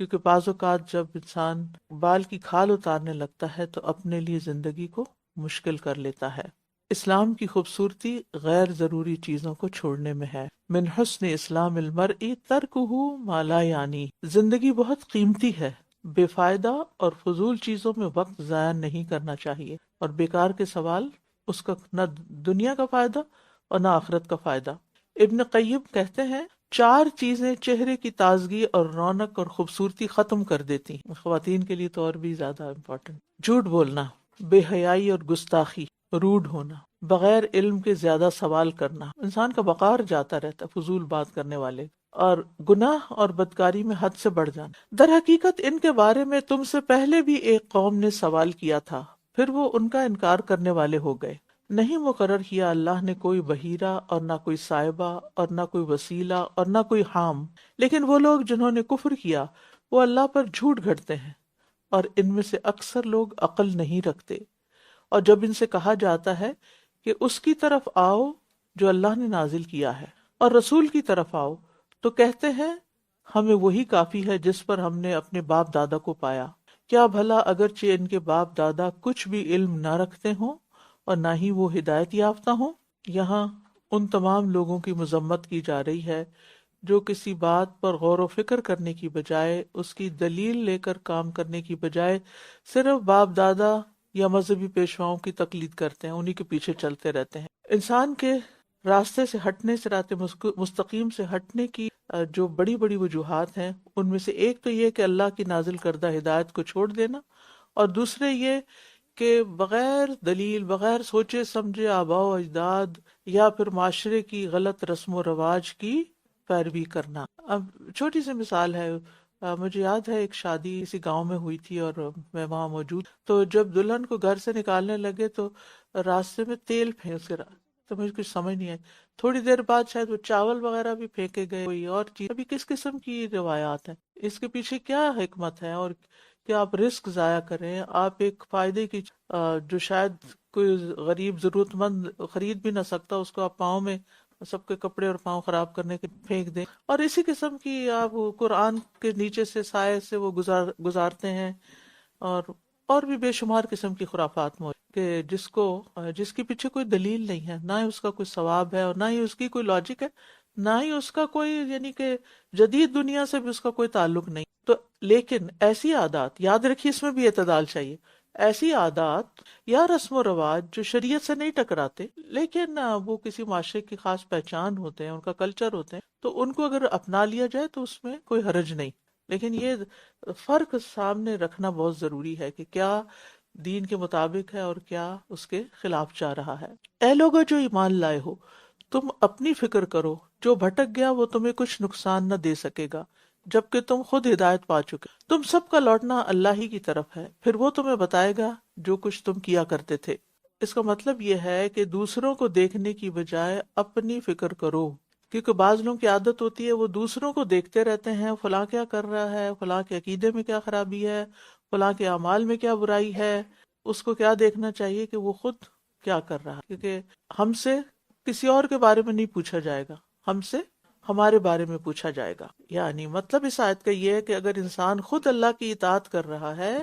کیونکہ بعض اوقات جب انسان بال کی کھال اتارنے لگتا ہے تو اپنے لیے زندگی کو مشکل کر لیتا ہے۔ اسلام کی خوبصورتی غیر ضروری چیزوں کو چھوڑنے میں ہے۔ من حسن اسلام المرء ترکہ ما لا یعنی، زندگی بہت قیمتی ہے، بے فائدہ اور فضول چیزوں میں وقت ضائع نہیں کرنا چاہیے، اور بیکار کے سوال اس کا نہ دنیا کا فائدہ اور نہ آخرت کا فائدہ۔ ابن قیم کہتے ہیں 4 چیزیں چہرے کی تازگی اور رونق اور خوبصورتی ختم کر دیتی ہیں، خواتین کے لیے تو اور بھی زیادہ امپورٹنٹ۔ جھوٹ بولنا، بے حیائی اور گستاخی، روڈ ہونا، بغیر علم کے زیادہ سوال کرنا، انسان کا وقار جاتا رہتا ہے فضول بات کرنے والے، اور گناہ اور بدکاری میں حد سے بڑھ جانا۔ در حقیقت ان کے بارے میں تم سے پہلے بھی ایک قوم نے سوال کیا تھا، پھر وہ ان کا انکار کرنے والے ہو گئے۔ نہیں مقرر کیا اللہ نے کوئی بحیرہ اور نہ کوئی سائبہ اور نہ کوئی وسیلہ اور نہ کوئی حام، لیکن وہ لوگ جنہوں نے کفر کیا وہ اللہ پر جھوٹ گھڑتے ہیں، اور ان میں سے اکثر لوگ عقل نہیں رکھتے۔ اور جب ان سے کہا جاتا ہے کہ اس کی طرف آؤ جو اللہ نے نازل کیا ہے اور رسول کی طرف آؤ، تو کہتے ہیں ہمیں وہی کافی ہے جس پر ہم نے اپنے باپ دادا کو پایا۔ کیا بھلا اگرچہ ان کے باپ دادا کچھ بھی علم نہ رکھتے ہوں اور نہ ہی وہ ہدایت یافتہ ہوں؟ یہاں ان تمام لوگوں کی مذمت کی جا رہی ہے جو کسی بات پر غور و فکر کرنے کی بجائے، اس کی دلیل لے کر کام کرنے کی بجائے صرف باپ دادا یا مذہبی پیشواؤں کی تقلید کرتے ہیں، انہی کے پیچھے چلتے رہتے ہیں۔ انسان کے راستے سے ہٹنے، صراط مستقیم سے ہٹنے کی جو بڑی بڑی وجوہات ہیں، ان میں سے ایک تو یہ کہ اللہ کی نازل کردہ ہدایت کو چھوڑ دینا، اور دوسرے یہ کہ بغیر دلیل، بغیر سوچے سمجھے آباء و اجداد یا پھر معاشرے کی غلط رسم و رواج کی پیروی کرنا۔ اب چھوٹی سی مثال ہے، مجھے یاد ہے ایک شادی کسی گاؤں میں ہوئی تھی اور میں وہاں موجود، تو جب دلہن کو گھر سے نکالنے لگے تو راستے میں تیل پھینک کر، تو مجھے کچھ سمجھ نہیں آئی۔ تھوڑی دیر بعد شاید وہ چاول وغیرہ بھی پھینکے گئے، کوئی اور چیز۔ ابھی کس قسم کی روایات ہیں؟ اس کے پیچھے کیا حکمت ہے؟ اور کہ آپ رزق ضائع کریں، آپ ایک فائدے کی جو شاید کوئی غریب ضرورت مند خرید بھی نہ سکتا، اس کو آپ پاؤں میں سب کے کپڑے اور پاؤں خراب کرنے کے پھینک دیں، اور اسی قسم کی آپ قرآن کے نیچے سے سائے سے وہ گزارتے ہیں، اور بھی بے شمار قسم کی خرافات موجود کہ جس کے پیچھے کوئی دلیل نہیں ہے، نہ ہی اس کا کوئی ثواب ہے اور نہ ہی اس کی کوئی لاجک ہے، نہ ہی اس کا کوئی یعنی کہ جدید دنیا سے بھی اس کا کوئی تعلق نہیں۔ تو لیکن ایسی عادات، یاد رکھیے اس میں بھی اعتدال چاہیے، ایسی عادات یا رسم و رواج جو شریعت سے نہیں ٹکراتے لیکن وہ کسی معاشرے کی خاص پہچان ہوتے ہیں، ان کا کلچر ہوتے ہیں، تو ان کو اگر اپنا لیا جائے تو اس میں کوئی حرج نہیں۔ لیکن یہ فرق سامنے رکھنا بہت ضروری ہے کہ کیا دین کے مطابق ہے اور کیا اس کے خلاف جا رہا ہے۔ اے لوگو جو ایمان لائے ہو، تم اپنی فکر کرو، جو بھٹک گیا وہ تمہیں کچھ نقصان نہ دے سکے گا جبکہ تم خود ہدایت پا چکے۔ تم سب کا لوٹنا اللہ ہی کی طرف ہے، پھر وہ تمہیں بتائے گا جو کچھ تم کیا کرتے تھے۔ اس کا مطلب یہ ہے کہ دوسروں کو دیکھنے کی بجائے اپنی فکر کرو، کیونکہ بعض لوگوں کی عادت ہوتی ہے وہ دوسروں کو دیکھتے رہتے ہیں، فلاں کیا کر رہا ہے، فلاں کے عقیدے میں کیا خرابی ہے، فلاں کے اعمال میں کیا برائی ہے، اس کو کیا دیکھنا چاہیے کہ وہ خود کیا کر رہا ہے، کیونکہ ہم سے کسی اور کے بارے میں نہیں پوچھا جائے گا، ہم سے ہمارے بارے میں پوچھا جائے گا۔ یعنی مطلب اس آیت کا یہ ہے کہ اگر انسان خود اللہ کی اطاعت کر رہا ہے،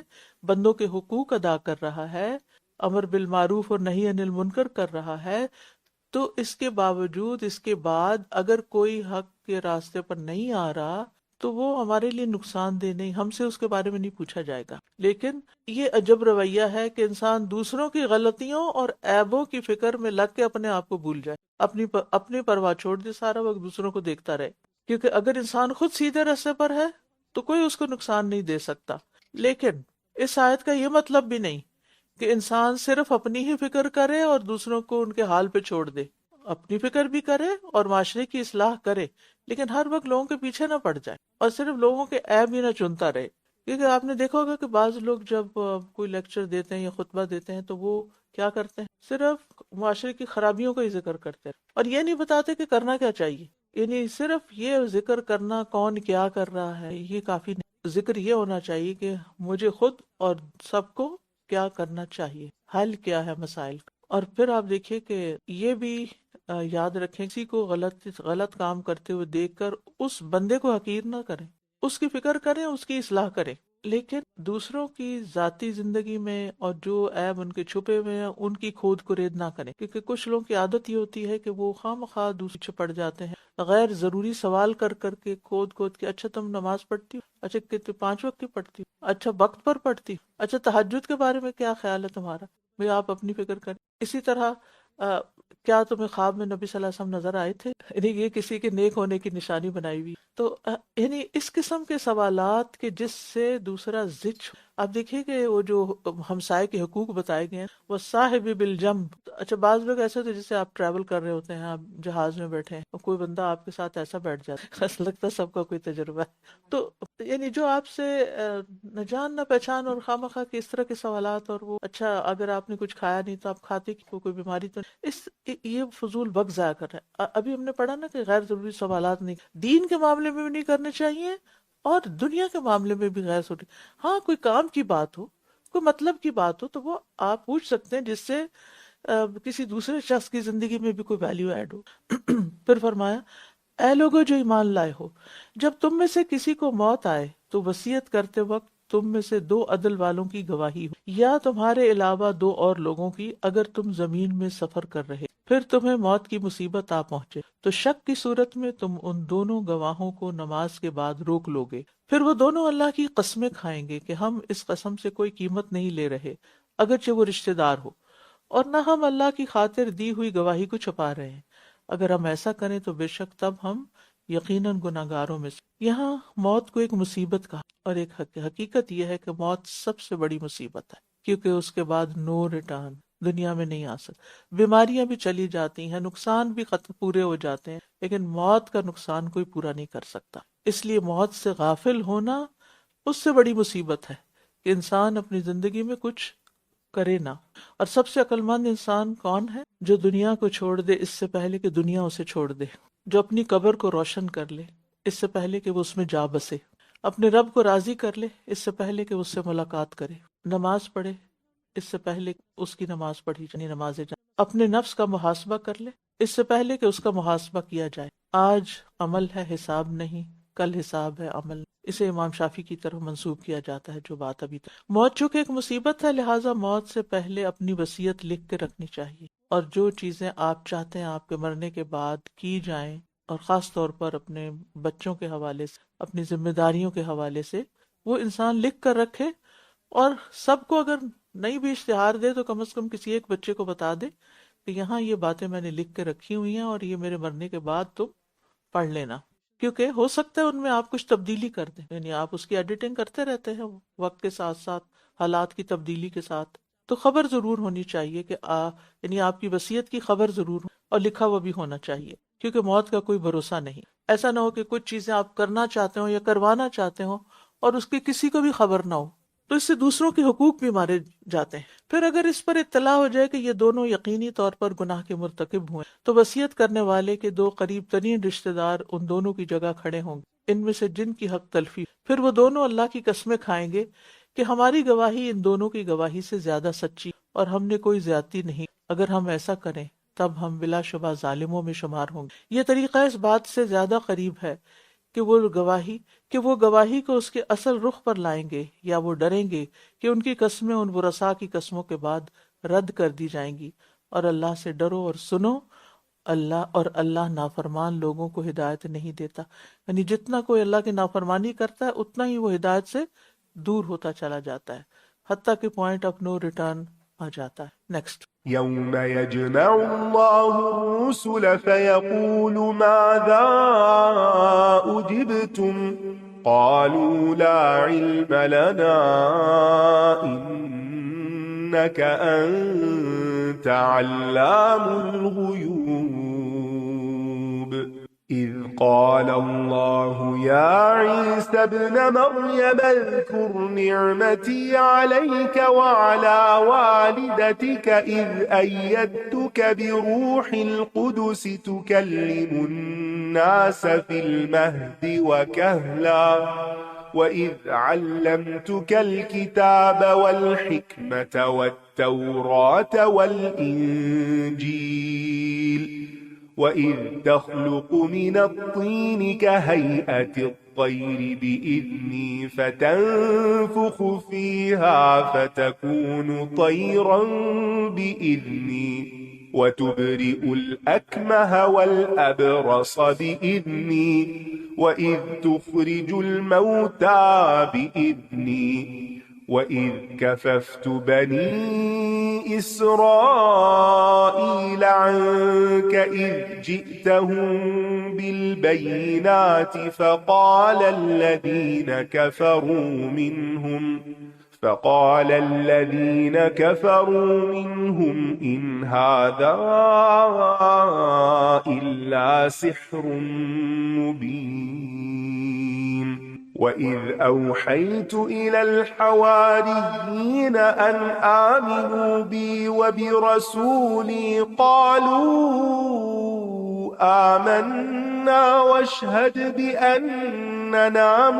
بندوں کے حقوق ادا کر رہا ہے، امر بالمعروف اور نہی عن المنکر کر رہا ہے، تو اس کے باوجود اس کے بعد اگر کوئی حق کے راستے پر نہیں آ رہا تو وہ ہمارے لیے نقصان دہ نہیں، ہم سے اس کے بارے میں نہیں پوچھا جائے گا۔ لیکن یہ عجب رویہ ہے کہ انسان دوسروں کی غلطیوں اور عیبوں کی فکر میں لگ کے اپنے آپ کو بھول جائے، اپنی پرواہ چھوڑ دے، سارا وقت دوسروں کو دیکھتا رہے، کیونکہ اگر انسان خود سیدھے راستے پر ہے تو کوئی اس کو نقصان نہیں دے سکتا۔ لیکن اس آیت کا یہ مطلب بھی نہیں کہ انسان صرف اپنی ہی فکر کرے اور دوسروں کو ان کے حال پہ چھوڑ دے، اپنی فکر بھی کرے اور معاشرے کی اصلاح کرے، لیکن ہر وقت لوگوں کے پیچھے نہ پڑ جائے اور صرف لوگوں کے عیب ہی نہ چنتا رہے۔ کیونکہ آپ نے دیکھا ہوگا کہ بعض لوگ جب کوئی لیکچر دیتے ہیں یا خطبہ دیتے ہیں تو وہ کیا کرتے ہیں، صرف معاشرے کی خرابیوں کا ہی ذکر کرتے ہیں اور یہ نہیں بتاتے کہ کرنا کیا چاہیے۔ یعنی صرف یہ ذکر کرنا کون کیا کر رہا ہے یہ کافی نہیں، ذکر یہ ہونا چاہیے کہ مجھے خود اور سب کو کیا کرنا چاہیے، حل کیا ہے مسائل کا۔ اور پھر آپ دیکھیے کہ یہ بھی یاد رکھیں، کسی کو غلط کام کرتے ہوئے دیکھ کر اس بندے کو حقیر نہ کریں، اس کی فکر کریں، اس کی اصلاح کریں، لیکن دوسروں کی ذاتی زندگی میں اور جو عیب ان کے چھپے ہوئے ہیں ان کی کھود کرید نہ کریں، کیونکہ کچھ لوگوں کی عادت یہ ہوتی ہے کہ وہ خواہ دوسرے پڑ جاتے ہیں، غیر ضروری سوال کر کر کے کھود کے، اچھا تم نماز پڑھتی ہو، اچھا کتنے 5 وقت کی پڑھتی ہو، اچھا وقت پر پڑھتی ہو، اچھا تہجد کے بارے میں کیا خیال ہے تمہارا، بھئی آپ اپنی فکر کریں۔ اسی طرح کیا تمہیں خواب میں نبی صلی اللہ علیہ وسلم نظر آئے تھے؟ یعنی یہ کسی کے نیک ہونے کی نشانی بنائی ہوئی۔ تو یعنی اس قسم کے سوالات کے جس سے دوسرا زچ، آپ دیکھیے کہ وہ جو ہمسائے کے حقوق بتائے گئے ہیں، وہ صاحب بالجنب، اچھا بعض لوگ ایسے ہوتے ہیں جیسے آپ ٹریول کر رہے ہوتے ہیں، آپ جہاز میں بیٹھے ہیں اور کوئی بندہ آپ کے ساتھ ایسا بیٹھ جاتا ہے، لگتا ہے سب کا کوئی تجربہ ہے، تو یعنی جو آپ سے نہ جان نہ پہچان اور خواہ کے اس طرح کے سوالات، اور وہ اچھا اگر آپ نے کچھ کھایا نہیں تو آپ کھاتے کہ کوئی بیماری تو یہ فضول وقت ضائع کر رہا ہے۔ ابھی ہم نے پڑھا نا کہ غیر ضروری سوالات نہیں، دین کے معاملے میں بھی نہیں کرنے چاہیے اور دنیا کے معاملے میں بھی غیر ضروری۔ ہاں کوئی کام کی بات ہو، کوئی مطلب کی بات ہو تو وہ آپ پوچھ سکتے ہیں، جس سے کسی دوسرے شخص کی زندگی میں بھی کوئی ویلیو ایڈ ہو۔ پھر فرمایا، اے لوگو جو ایمان لائے ہو، جب تم میں سے کسی کو موت آئے تو وصیت کرتے وقت تم میں سے 2 عدل والوں کی گواہی ہو، یا تمہارے علاوہ 2 اور لوگوں کی، اگر تم زمین میں سفر کر رہے، پھر تمہیں موت کی مصیبت آ پہنچے تو شک کی صورت میں تم ان دونوں گواہوں کو نماز کے بعد روک لو گے، پھر وہ دونوں اللہ کی قسمیں کھائیں گے کہ ہم اس قسم سے کوئی قیمت نہیں لے رہے اگرچہ وہ رشتہ دار ہو، اور نہ ہم اللہ کی خاطر دی ہوئی گواہی کو چھپا رہے ہیں، اگر ہم ایسا کریں تو بے شک تب ہم یقیناً گناہگاروں میں سے۔ یہاں موت کو ایک مصیبت کہا، اور ایک حقیقت یہ ہے کہ موت سب سے بڑی مصیبت ہے، کیونکہ اس کے بعد نو ریٹرن، دنیا میں نہیں آ سکتا۔ بیماریاں بھی چلی جاتی ہیں، نقصان بھی پورے ہو جاتے ہیں، لیکن موت کا نقصان کوئی پورا نہیں کر سکتا۔ اس لیے موت سے غافل ہونا اس سے بڑی مصیبت ہے کہ انسان اپنی زندگی میں کچھ کرے نہ۔ اور سب سے عقل مند انسان کون ہے؟ جو دنیا کو چھوڑ دے اس سے پہلے کہ دنیا اسے چھوڑ دے، جو اپنی قبر کو روشن کر لے اس سے پہلے کہ وہ اس میں جا بسے، اپنے رب کو راضی کر لے اس سے پہلے کہ اس سے ملاقات کرے، نماز پڑھے اس سے پہلے اس کی نماز پڑھی یعنی نماز جان، اپنے نفس کا محاسبہ کر لے اس سے پہلے کہ اس کا محاسبہ کیا جائے۔ آج عمل ہے حساب نہیں، کل حساب ہے عمل۔ اسے امام شافعی کی طرف منسوب کیا جاتا ہے جو بات ابھی تک۔ موت چونکہ ایک مصیبت ہے، لہٰذا موت سے پہلے اپنی وصیت لکھ کے رکھنی چاہیے، اور جو چیزیں آپ چاہتے ہیں آپ کے مرنے کے بعد کی جائیں، اور خاص طور پر اپنے بچوں کے حوالے سے، اپنی ذمہ داریوں کے حوالے سے، وہ انسان لکھ کر رکھے، اور سب کو اگر نہیں بھی اشتہار دے تو کم از کم کسی ایک بچے کو بتا دے کہ یہاں یہ باتیں میں نے لکھ کے رکھی ہوئی ہیں اور یہ میرے مرنے کے بعد تم پڑھ لینا، کیونکہ ہو سکتا ہے ان میں آپ کچھ تبدیلی کر دیں، یعنی آپ اس کی ایڈیٹنگ کرتے رہتے ہیں وقت کے ساتھ ساتھ، حالات کی تبدیلی کے ساتھ، تو خبر ضرور ہونی چاہیے کہ یعنی آپ کی وصیت کی خبر ضرور اور لکھا ہوا بھی ہونا چاہیے، کیونکہ موت کا کوئی بھروسہ نہیں۔ ایسا نہ ہو کہ کچھ چیزیں آپ کرنا چاہتے ہو یا کروانا چاہتے ہو اور اس کی کسی کو بھی خبر نہ ہو، تو اس سے دوسروں کے حقوق بھی مارے جاتے ہیں۔ پھر اگر اس پر اطلاع ہو جائے کہ یہ دونوں یقینی طور پر گناہ کے مرتکب ہوئے تو وصیت کرنے والے کے 2 قریب ترین رشتہ دار ان دونوں کی جگہ کھڑے ہوں گے، ان میں سے جن کی حق تلفی، پھر وہ دونوں اللہ کی قسمیں کھائیں گے کہ ہماری گواہی ان دونوں کی گواہی سے زیادہ سچی اور ہم نے کوئی زیادتی نہیں، اگر ہم ایسا کریں تب ہم بلا شبہ ظالموں میں شمار ہوں گے۔ یہ طریقہ اس بات سے زیادہ قریب ہے کہ وہ گواہی کو اس کے اصل رخ پر لائیں گے، یا وہ ڈریں گے کہ ان کی قسمیں ان ورثاء کی قسموں کے بعد رد کر دی جائیں گی۔ اور اللہ سے ڈرو اور سنو، اللہ نافرمان لوگوں کو ہدایت نہیں دیتا، یعنی جتنا کوئی اللہ کی نافرمانی کرتا ہے اتنا ہی وہ ہدایت سے دور ہوتا چلا جاتا ہے، حتیٰ کہ پوائنٹ آف نو ریٹرن آ جاتا ہے۔ نیکسٹ، يوم يجمع الله الرسل فيقول ماذا أجبتم قالوا لا علم لنا إنك أنت علام الغيوب إذ قال الله يا عيسى ابن مريم اذكر نعمتي عليك وعلى والدتك إذ أيدتك بروح القدس تكلم الناس في المهد وكهلا وإذ علمتك الكتاب والحكمة والتوراة والإنجيل وإذ تخلق من الطين كهيئة الطير بإذني فتنفخ فيها فتكون طيرا بإذني وتبرئ الأكمه والأبرص بإذني وإذ تخرج الموتى بإذني وإذ كففت بني إسرائيل عنك إذ جئتهم بالبينات فقال الذين كفروا منهم إن هذا إلا سحر مبين وإذ أوحيت إلى الحواريين أن آمنوا بي وبرسولي قالوا آمنا واشهد بأننا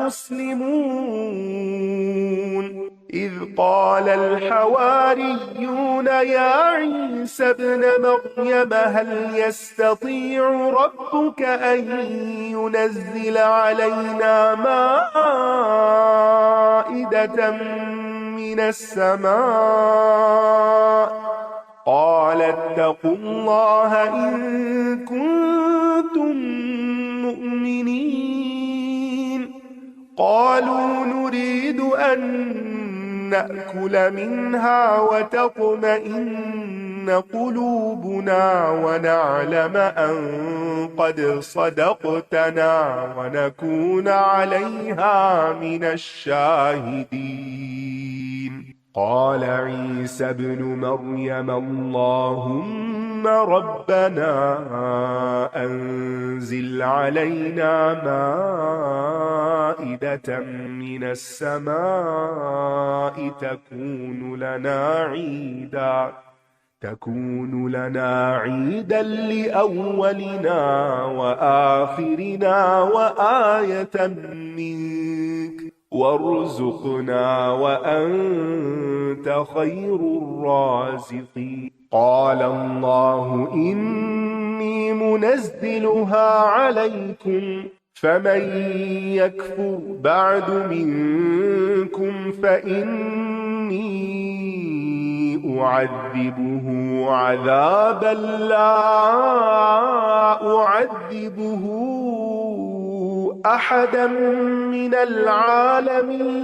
مسلمون إذ قال الحواريون يا عيسى ابن مريم هل يستطيع ربك أن ينزل علينا مائدة من السماء قال اتقوا الله إن كنتم مؤمنين قالوا نريد أن نأكل منها وتطمئن قلوبنا ونعلم أن قد صدقتنا ونكون عليها من الشاهدين قال عيسى ابن مريم اللهم ربنا أنزل علينا مائدة من السماء تكون لنا عيدا لأولنا وآخرنا وآية منك وارزقنا وأنت خير الرازقين قال الله إني منزلها عليكم فمن يكفر بعد منكم فإني أعذبه عذابا لا أعذبه أحدا من العالمين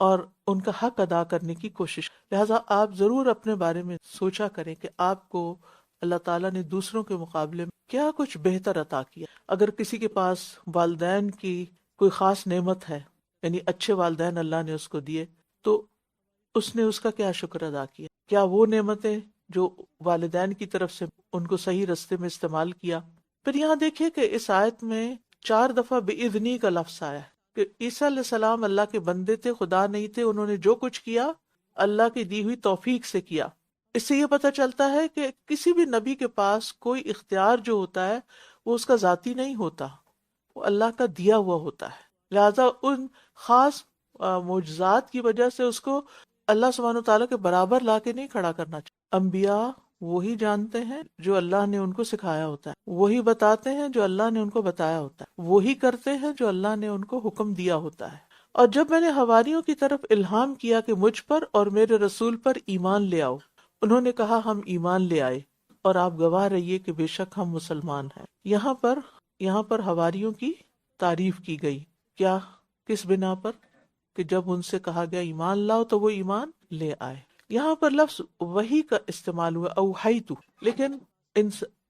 اور ان کا حق ادا کرنے کی کوشش. لہٰذا آپ ضرور اپنے بارے میں سوچا کریں کہ آپ کو اللہ تعالیٰ نے دوسروں کے مقابلے میں کیا کچھ بہتر عطا کیا. اگر کسی کے پاس والدین کی کوئی خاص نعمت ہے، یعنی اچھے والدین اللہ نے اس کو دیے، تو اس نے اس کا کیا شکر ادا کیا؟ کیا وہ نعمتیں جو والدین کی طرف سے ان کو صحیح رستے میں استعمال کیا؟ پھر یہاں دیکھیے کہ اس آیت میں 4 دفعہ بِإِذْنِی کا لفظ آیا ہے کہ عیسیٰ علیہ السلام اللہ کے بندے تھے، خدا نہیں تھے. انہوں نے جو کچھ کیا اللہ کی دی ہوئی توفیق سے کیا. اس سے یہ پتہ چلتا ہے کہ کسی بھی نبی کے پاس کوئی اختیار جو ہوتا ہے وہ اس کا ذاتی نہیں ہوتا، وہ اللہ کا دیا ہوا ہوتا ہے. لہذا ان خاص معجزات کی وجہ سے اس کو اللہ سبحانہ وتعالیٰ کے برابر لا کے نہیں کھڑا کرنا چاہیے. انبیاء وہی جانتے ہیں جو اللہ نے ان کو سکھایا ہوتا ہے، وہی بتاتے ہیں جو اللہ نے ان کو بتایا ہوتا ہے، وہی کرتے ہیں جو اللہ نے ان کو حکم دیا ہوتا ہے. اور جب میں نے حواریوں کی طرف الہام کیا کہ مجھ پر اور میرے رسول پر ایمان لے آؤ، انہوں نے کہا ہم ایمان لے آئے اور آپ گواہ رہیے کہ بے شک ہم مسلمان ہیں. یہاں پر حواریوں کی تعریف کی گئی. کیا؟ کس بنا پر؟ کہ جب ان سے کہا گیا ایمان لاؤ تو وہ ایمان لے آئے. یہاں پر لفظ وحی کا استعمال ہوا، اوحیتو، لیکن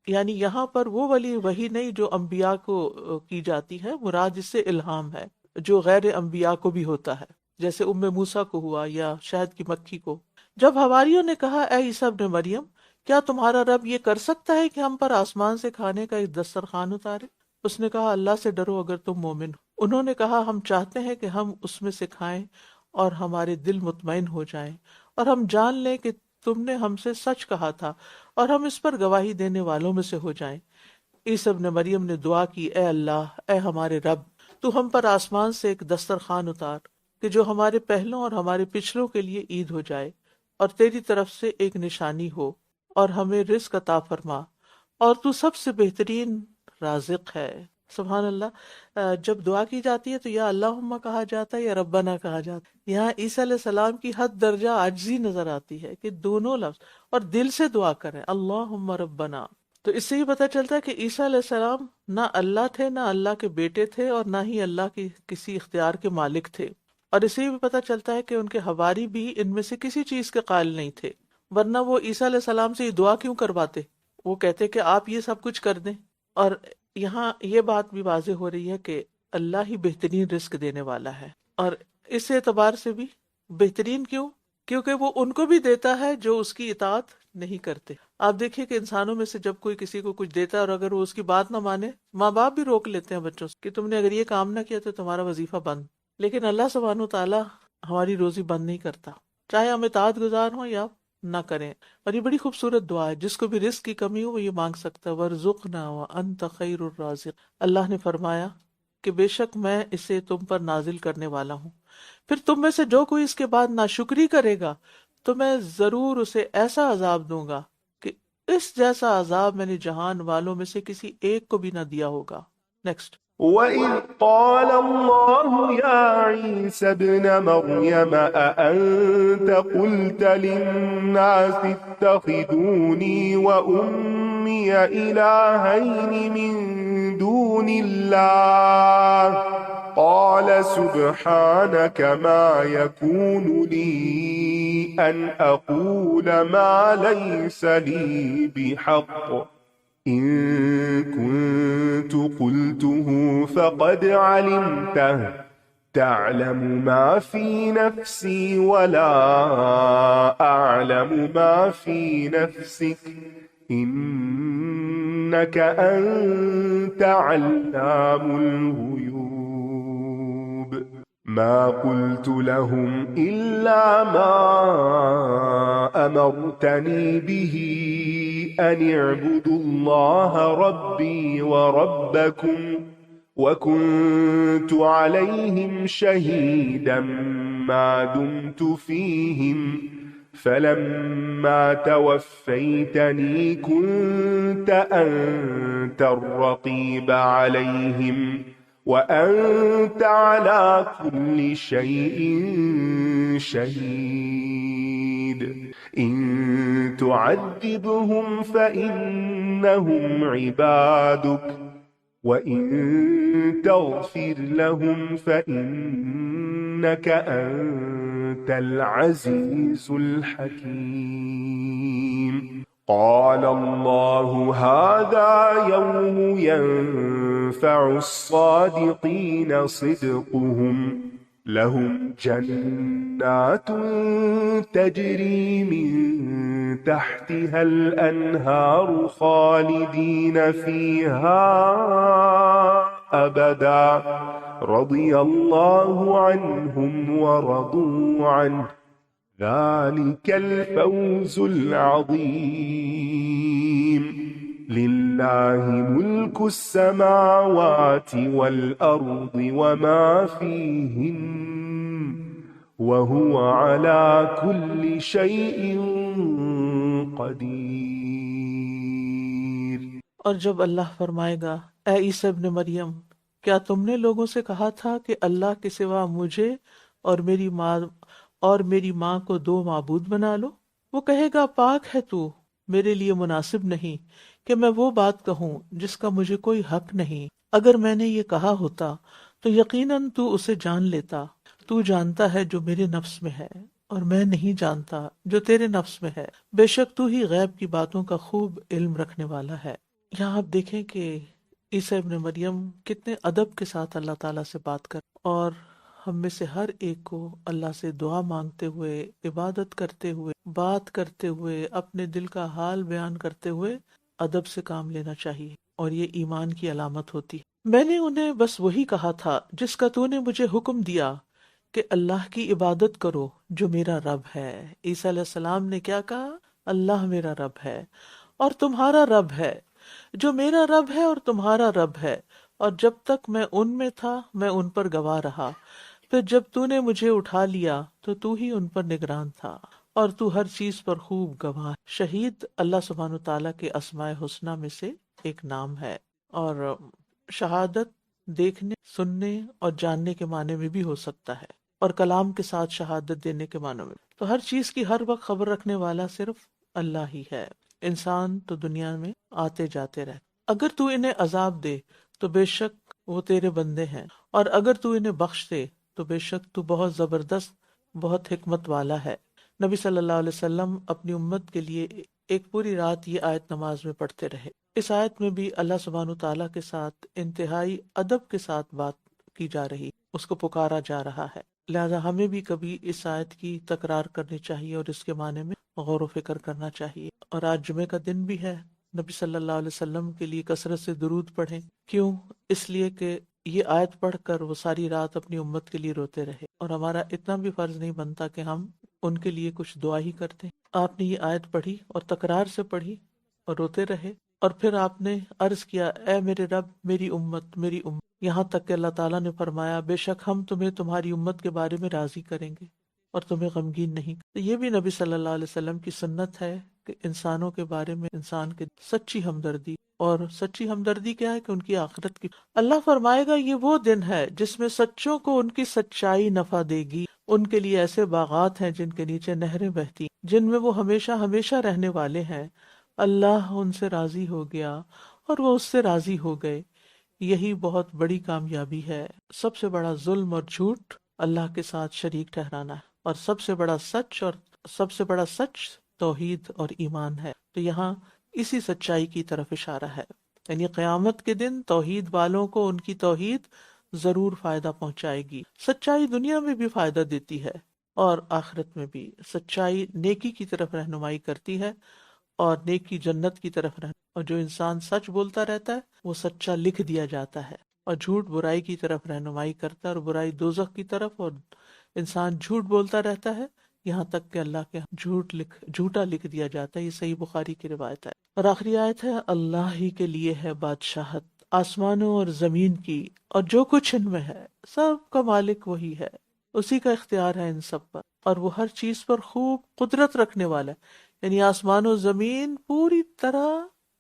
یعنی یہاں پر وہ والی وحی نہیں جو انبیاء کو کی جاتی ہے، مراد اس سے الہام ہے جو غیر انبیاء کو بھی ہوتا ہے، جیسے موسیٰ کو ہوا یا شہد کی مکھی کو. جب حواریوں نے کہا اے عیسیٰ ابن مریم، کیا تمہارا رب یہ کر سکتا ہے کہ ہم پر آسمان سے کھانے کا ایک دسترخوان اتارے؟ اس نے کہا اللہ سے ڈرو اگر تم مومن ہو. انہوں نے کہا ہم چاہتے ہیں کہ ہم اس میں سے کھائیں اور ہمارے دل مطمئن ہو جائیں اور ہم جان لیں کہ تم نے ہم سے سچ کہا تھا اور ہم اس پر گواہی دینے والوں میں سے ہو جائیں. عیسیٰ ابن مریم نے دعا کی اے اللہ، اے ہمارے رب، تو ہم پر آسمان سے ایک دسترخوان اتار کہ جو ہمارے پہلوں اور ہمارے پچھلوں کے لیے عید ہو جائے اور تیری طرف سے ایک نشانی ہو اور ہمیں رزق عطا فرما اور تو سب سے بہترین رازق ہے. سبحان اللہ. جب دعا کی جاتی ہے تو یا اللہم کہا جاتا ہے یا ربنا کہا جاتا ہے. یہاں عیسیٰ علیہ السلام کی حد درجہ عاجزی نظر آتی ہے کہ دونوں لفظ اور دل سے دعا کریں اللہم ربنا. تو اس سے ہی پتہ چلتا ہے کہ عیسیٰ علیہ السلام نہ اللہ تھے، نہ اللہ کے بیٹے تھے اور نہ ہی اللہ کی کسی اختیار کے مالک تھے. اور اس سے بھی پتہ چلتا ہے کہ ان کے حواری بھی ان میں سے کسی چیز کے قائل نہیں تھے، ورنہ وہ عیسیٰ علیہ السلام سے یہ دعا کیوں کرواتے؟ وہ کہتے کہ آپ یہ سب کچھ کر دیں. اور یہاں یہ بات بھی واضح ہو رہی ہے کہ اللہ ہی بہترین رزق دینے والا ہے. اور اس اعتبار سے بھی بہترین کیوں؟ کیونکہ وہ ان کو بھی دیتا ہے جو اس کی اطاعت نہیں کرتے. آپ دیکھیے کہ انسانوں میں سے جب کوئی کسی کو کچھ دیتا ہے اور اگر وہ اس کی بات نہ مانے، ماں باپ بھی روک لیتے ہیں بچوں سے کہ تم نے اگر یہ کام نہ کیا تو تمہارا وظیفہ بند. لیکن اللہ سبحانہ وتعالیٰ ہماری روزی بند نہیں کرتا، چاہے ہم اطاعت گزار ہوں یا نہ کریں. اور یہ بڑی خوبصورت دعا ہے، جس کو بھی رزق کی کمی ہو وہ یہ مانگ سکتا ہے. وَارْزُقْنَا وَأَنْتَ خَيْرُ الرَّازِقِ. اللہ نے فرمایا کہ بے شک میں اسے تم پر نازل کرنے والا ہوں، پھر تم میں سے جو کوئی اس کے بعد ناشکری کرے گا تو میں ضرور اسے ایسا عذاب دوں گا کہ اس جیسا عذاب میں نے جہان والوں میں سے کسی ایک کو بھی نہ دیا ہوگا. نیکسٹ. وَإِذْ قَالَ اللَّهُ يَا عِيسَى ابْنَ مَرْيَمَ أَأَنْتَ قُلْتَ لِلنَّاسِ اتَّخِذُونِي وَأُمِّيَ إِلَٰهَيْنِ مِن دُونِ اللَّهِ قَالَ سُبْحَانَكَ مَا يَكُونُ لِي أَنْ أَقُولَ مَا لَيْسَ لِي بِحَقٍّ إن كنت قلته فقد علمته تعلم ما في نفسي ولا أعلم ما في نفسك إنك أنت علام الغيوب. ما قلت لهم إلا ما أمرتني به أن اعبدوا الله ربي وربكم وكنت عليهم شهيدا ما دمت فيهم فلما توفيتني كنت أنت الرقيب عليهم وأنت على كل شيء شهيد. إن تعذبهم فإنهم عبادك وإن تغفر لهم فإنك إنك أنت العزيز الحكيم قال الله هذا يوم ينفع الصادقين صدقهم لهم جنات تجري من تحتها الأنهار خالدين فيها أبدا رضي الله عنهم ورضوا عنه ذلك الفوز العظيم لله ملك السماوات والأرض وما فيهن وهو على كل شيء قدير۔ اور جب اللہ فرمائے گا اے عیسیٰ ابن مریم، کیا تم نے لوگوں سے کہا تھا کہ اللہ کے سوا مجھے اور میری ماں کو دو معبود بنا لو؟ وہ کہے گا پاک ہے تو، میرے لیے مناسب نہیں کہ میں وہ بات کہوں جس کا مجھے کوئی حق نہیں۔ اگر میں نے یہ کہا ہوتا تو یقیناً تو اسے جان لیتا۔ تو جانتا ہے جو میرے نفس میں ہے اور میں نہیں جانتا جو تیرے نفس میں ہے، بے شک تو ہی غیب کی باتوں کا خوب علم رکھنے والا ہے۔ یہاں آپ دیکھیں کہ عیسیٰ ابن مریم کتنے ادب کے ساتھ اللہ تعالیٰ سے بات کر، اور ہم میں سے ہر ایک کو اللہ سے دعا مانگتے ہوئے، عبادت کرتے ہوئے، بات کرتے ہوئے، اپنے دل کا حال بیان کرتے ہوئے ادب سے کام لینا چاہیے، اور یہ ایمان کی علامت ہوتی ہے۔ میں نے انہیں بس وہی کہا تھا جس کا تو نے مجھے حکم دیا کہ اللہ کی عبادت کرو جو میرا رب ہے۔ عیسیٰ علیہ السلام نے کیا کہا؟ اللہ میرا رب ہے اور تمہارا رب ہے، جو میرا رب ہے اور تمہارا رب ہے، اور جب تک میں ان میں تھا میں ان پر گواہ رہا، پھر جب تو نے مجھے اٹھا لیا تو ہی ان پر نگران تھا، اور تو ہر چیز پر خوب گواہ۔ شہید اللہ سبحانہ وتعالیٰ کے اسماء حسنہ میں سے ایک نام ہے، اور شہادت دیکھنے، سننے اور جاننے کے معنی میں بھی ہو سکتا ہے، اور کلام کے ساتھ شہادت دینے کے معنی میں۔ تو ہر چیز کی ہر وقت خبر رکھنے والا صرف اللہ ہی ہے۔ انسان تو دنیا میں آتے جاتے رہتے، اگر تو انہیں عذاب دے تو بے شک وہ تیرے بندے ہیں، اور اگر تو انہیں بخش دے تو بے شک تو بہت زبردست، بہت حکمت والا ہے۔ نبی صلی اللہ علیہ وسلم اپنی امت کے لیے ایک پوری رات یہ آیت نماز میں پڑھتے رہے۔ اس آیت میں بھی اللہ سبحانہ تعالیٰ کے ساتھ انتہائی ادب کے ساتھ بات کی جا رہی، اس کو پکارا جا رہا ہے، لہذا ہمیں بھی کبھی اس آیت کی تکرار کرنی چاہیے اور اس کے معنی میں غور و فکر کرنا چاہیے۔ اور آج جمعے کا دن بھی ہے، نبی صلی اللہ علیہ وسلم کے لیے کثرت سے درود پڑھیں۔ کیوں؟ اس لیے کہ یہ آیت پڑھ کر وہ ساری رات اپنی امت کے لیے روتے رہے، اور ہمارا اتنا بھی فرض نہیں بنتا کہ ہم ان کے لیے کچھ دعا ہی کرتے۔ آپ نے یہ آیت پڑھی اور تکرار سے پڑھی اور روتے رہے، اور پھر آپ نے عرض کیا اے میرے رب میری امت میری امت، یہاں تک کہ اللہ تعالیٰ نے فرمایا بے شک ہم تمہیں تمہاری امت کے بارے میں راضی کریں گے اور تمہیں غمگین نہیں۔ تو یہ بھی نبی صلی اللہ علیہ وسلم کی سنت ہے کہ انسانوں کے بارے میں انسان کے سچی ہمدردی، اور سچی ہمدردی کیا ہے کہ ان کی آخرت کی۔ اللہ فرمائے گا یہ وہ دن ہے جس میں سچوں کو ان کی سچائی نفع دے گی، ان کے لیے ایسے باغات ہیں جن کے نیچے نہریں بہتی، جن میں وہ ہمیشہ ہمیشہ رہنے والے ہیں۔ اللہ ان سے راضی ہو گیا اور وہ اس سے راضی ہو گئے۔ یہی بہت بڑی کامیابی ہے۔ سب سے بڑا ظلم اور جھوٹ اللہ کے ساتھ شریک ٹھہرانا ہے، اور سب سے بڑا سچ توحید اور ایمان ہے۔ تو یہاں اسی سچائی کی طرف اشارہ ہے، یعنی قیامت کے دن توحید والوں کو ان کی توحید ضرور فائدہ پہنچائے گی۔ سچائی دنیا میں بھی فائدہ دیتی ہے اور آخرت میں بھی۔ سچائی نیکی کی طرف رہنمائی کرتی ہے، اور نیکی جنت کی طرف اور جو انسان سچ بولتا رہتا ہے وہ سچا لکھ دیا جاتا ہے، اور جھوٹ برائی کی طرف رہنمائی کرتا ہے، اور برائی دوزخ کی طرف، اور انسان جھوٹ بولتا رہتا ہے یہاں تک کہ اللہ کے جھوٹا لکھ دیا جاتا ہے۔ یہ صحیح بخاری کی روایت ہے۔ اور آخری آیت ہے اللہ ہی کے لیے ہے بادشاہت آسمانوں اور زمین کی، اور جو کچھ ان میں ہے، سب کا مالک وہی ہے، اسی کا اختیار ہے ان سب پر، اور وہ ہر چیز پر خوب قدرت رکھنے والا ہے، یعنی آسمان و زمین پوری طرح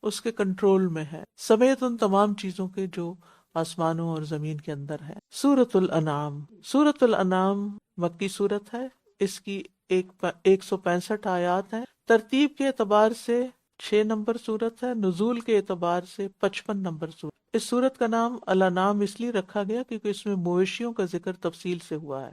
اس کے کنٹرول میں ہے، سمیت ان تمام چیزوں کے جو آسمانوں اور زمین کے اندر ہے۔ سورۃ الانعام، سورۃ الانعام مکی سورت ہے، اس کی 165 آیات ہیں، ترتیب کے اعتبار سے 6 نمبر سورت ہے، نزول کے اعتبار سے 55 نمبر سورت۔ اس سورت کا نام الانعام اس لیے رکھا گیا کیونکہ اس میں مویشیوں کا ذکر تفصیل سے ہوا ہے،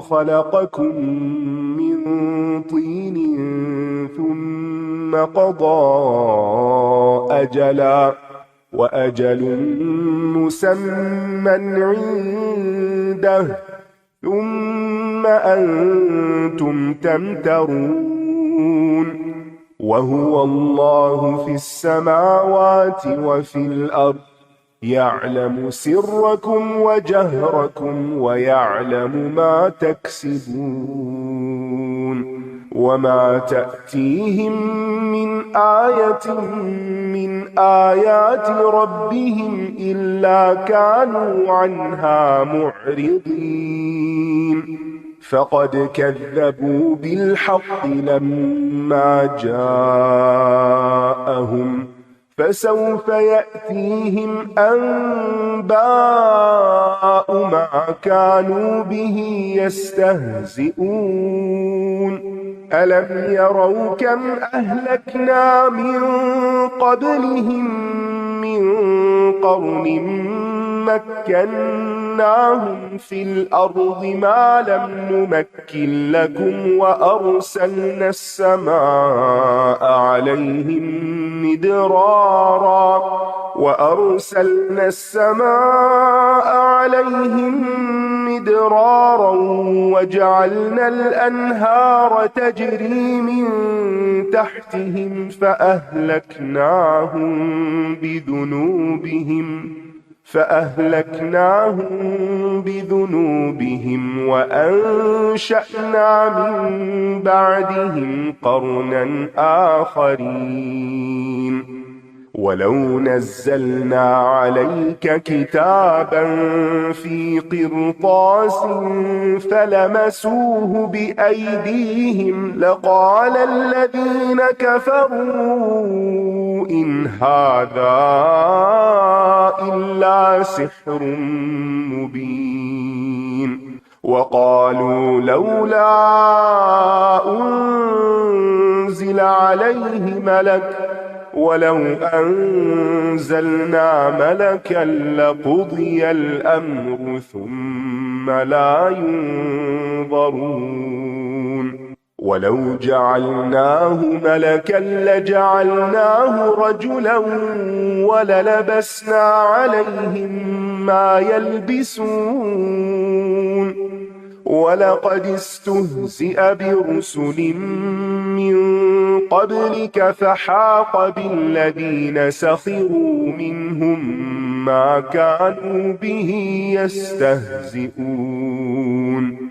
خلقكم من طين ثم قضى أجلا وأجل مسمى عنده ثم أنتم تمترون وهو الله في السماوات وفي الأرض يعلم سركم وجهركم ويعلم ما تكسبون وما تأتيهم من آية من آيات ربهم إلا كانوا عنها معرضين فقد كذبوا بالحق لما جاءهم فسوف يأتيهم أنباء ما كانوا به يستهزئون ألم يروا كم أهلكنا من قبلهم من قرن مكناهم في الأرض ما لم نمكن لكم وأرسلنا السماء عليهم مدرارا وجعلنا الأنهار تجري من تحتهم فأهلكناهم بذنوبهم وأنشأنا من بعدهم قرنا آخرين ولو نزلنا عليك كتابا في قرطاس فلمسوه بأيديهم لقال الذين كفروا إن هذا إلا سحر مبين وقالوا لولا أنزل عليه ملك ولو أنزلنا ملكا لقضي الأمر ثم لا ينظرون ولو جعلناه ملكا لجعلناه رجلا وللبسنا عليهم ما يلبسون ولقد استهزئ برسل من قبلك فحاق بالذين سخروا منهم ما كانوا به يستهزئون।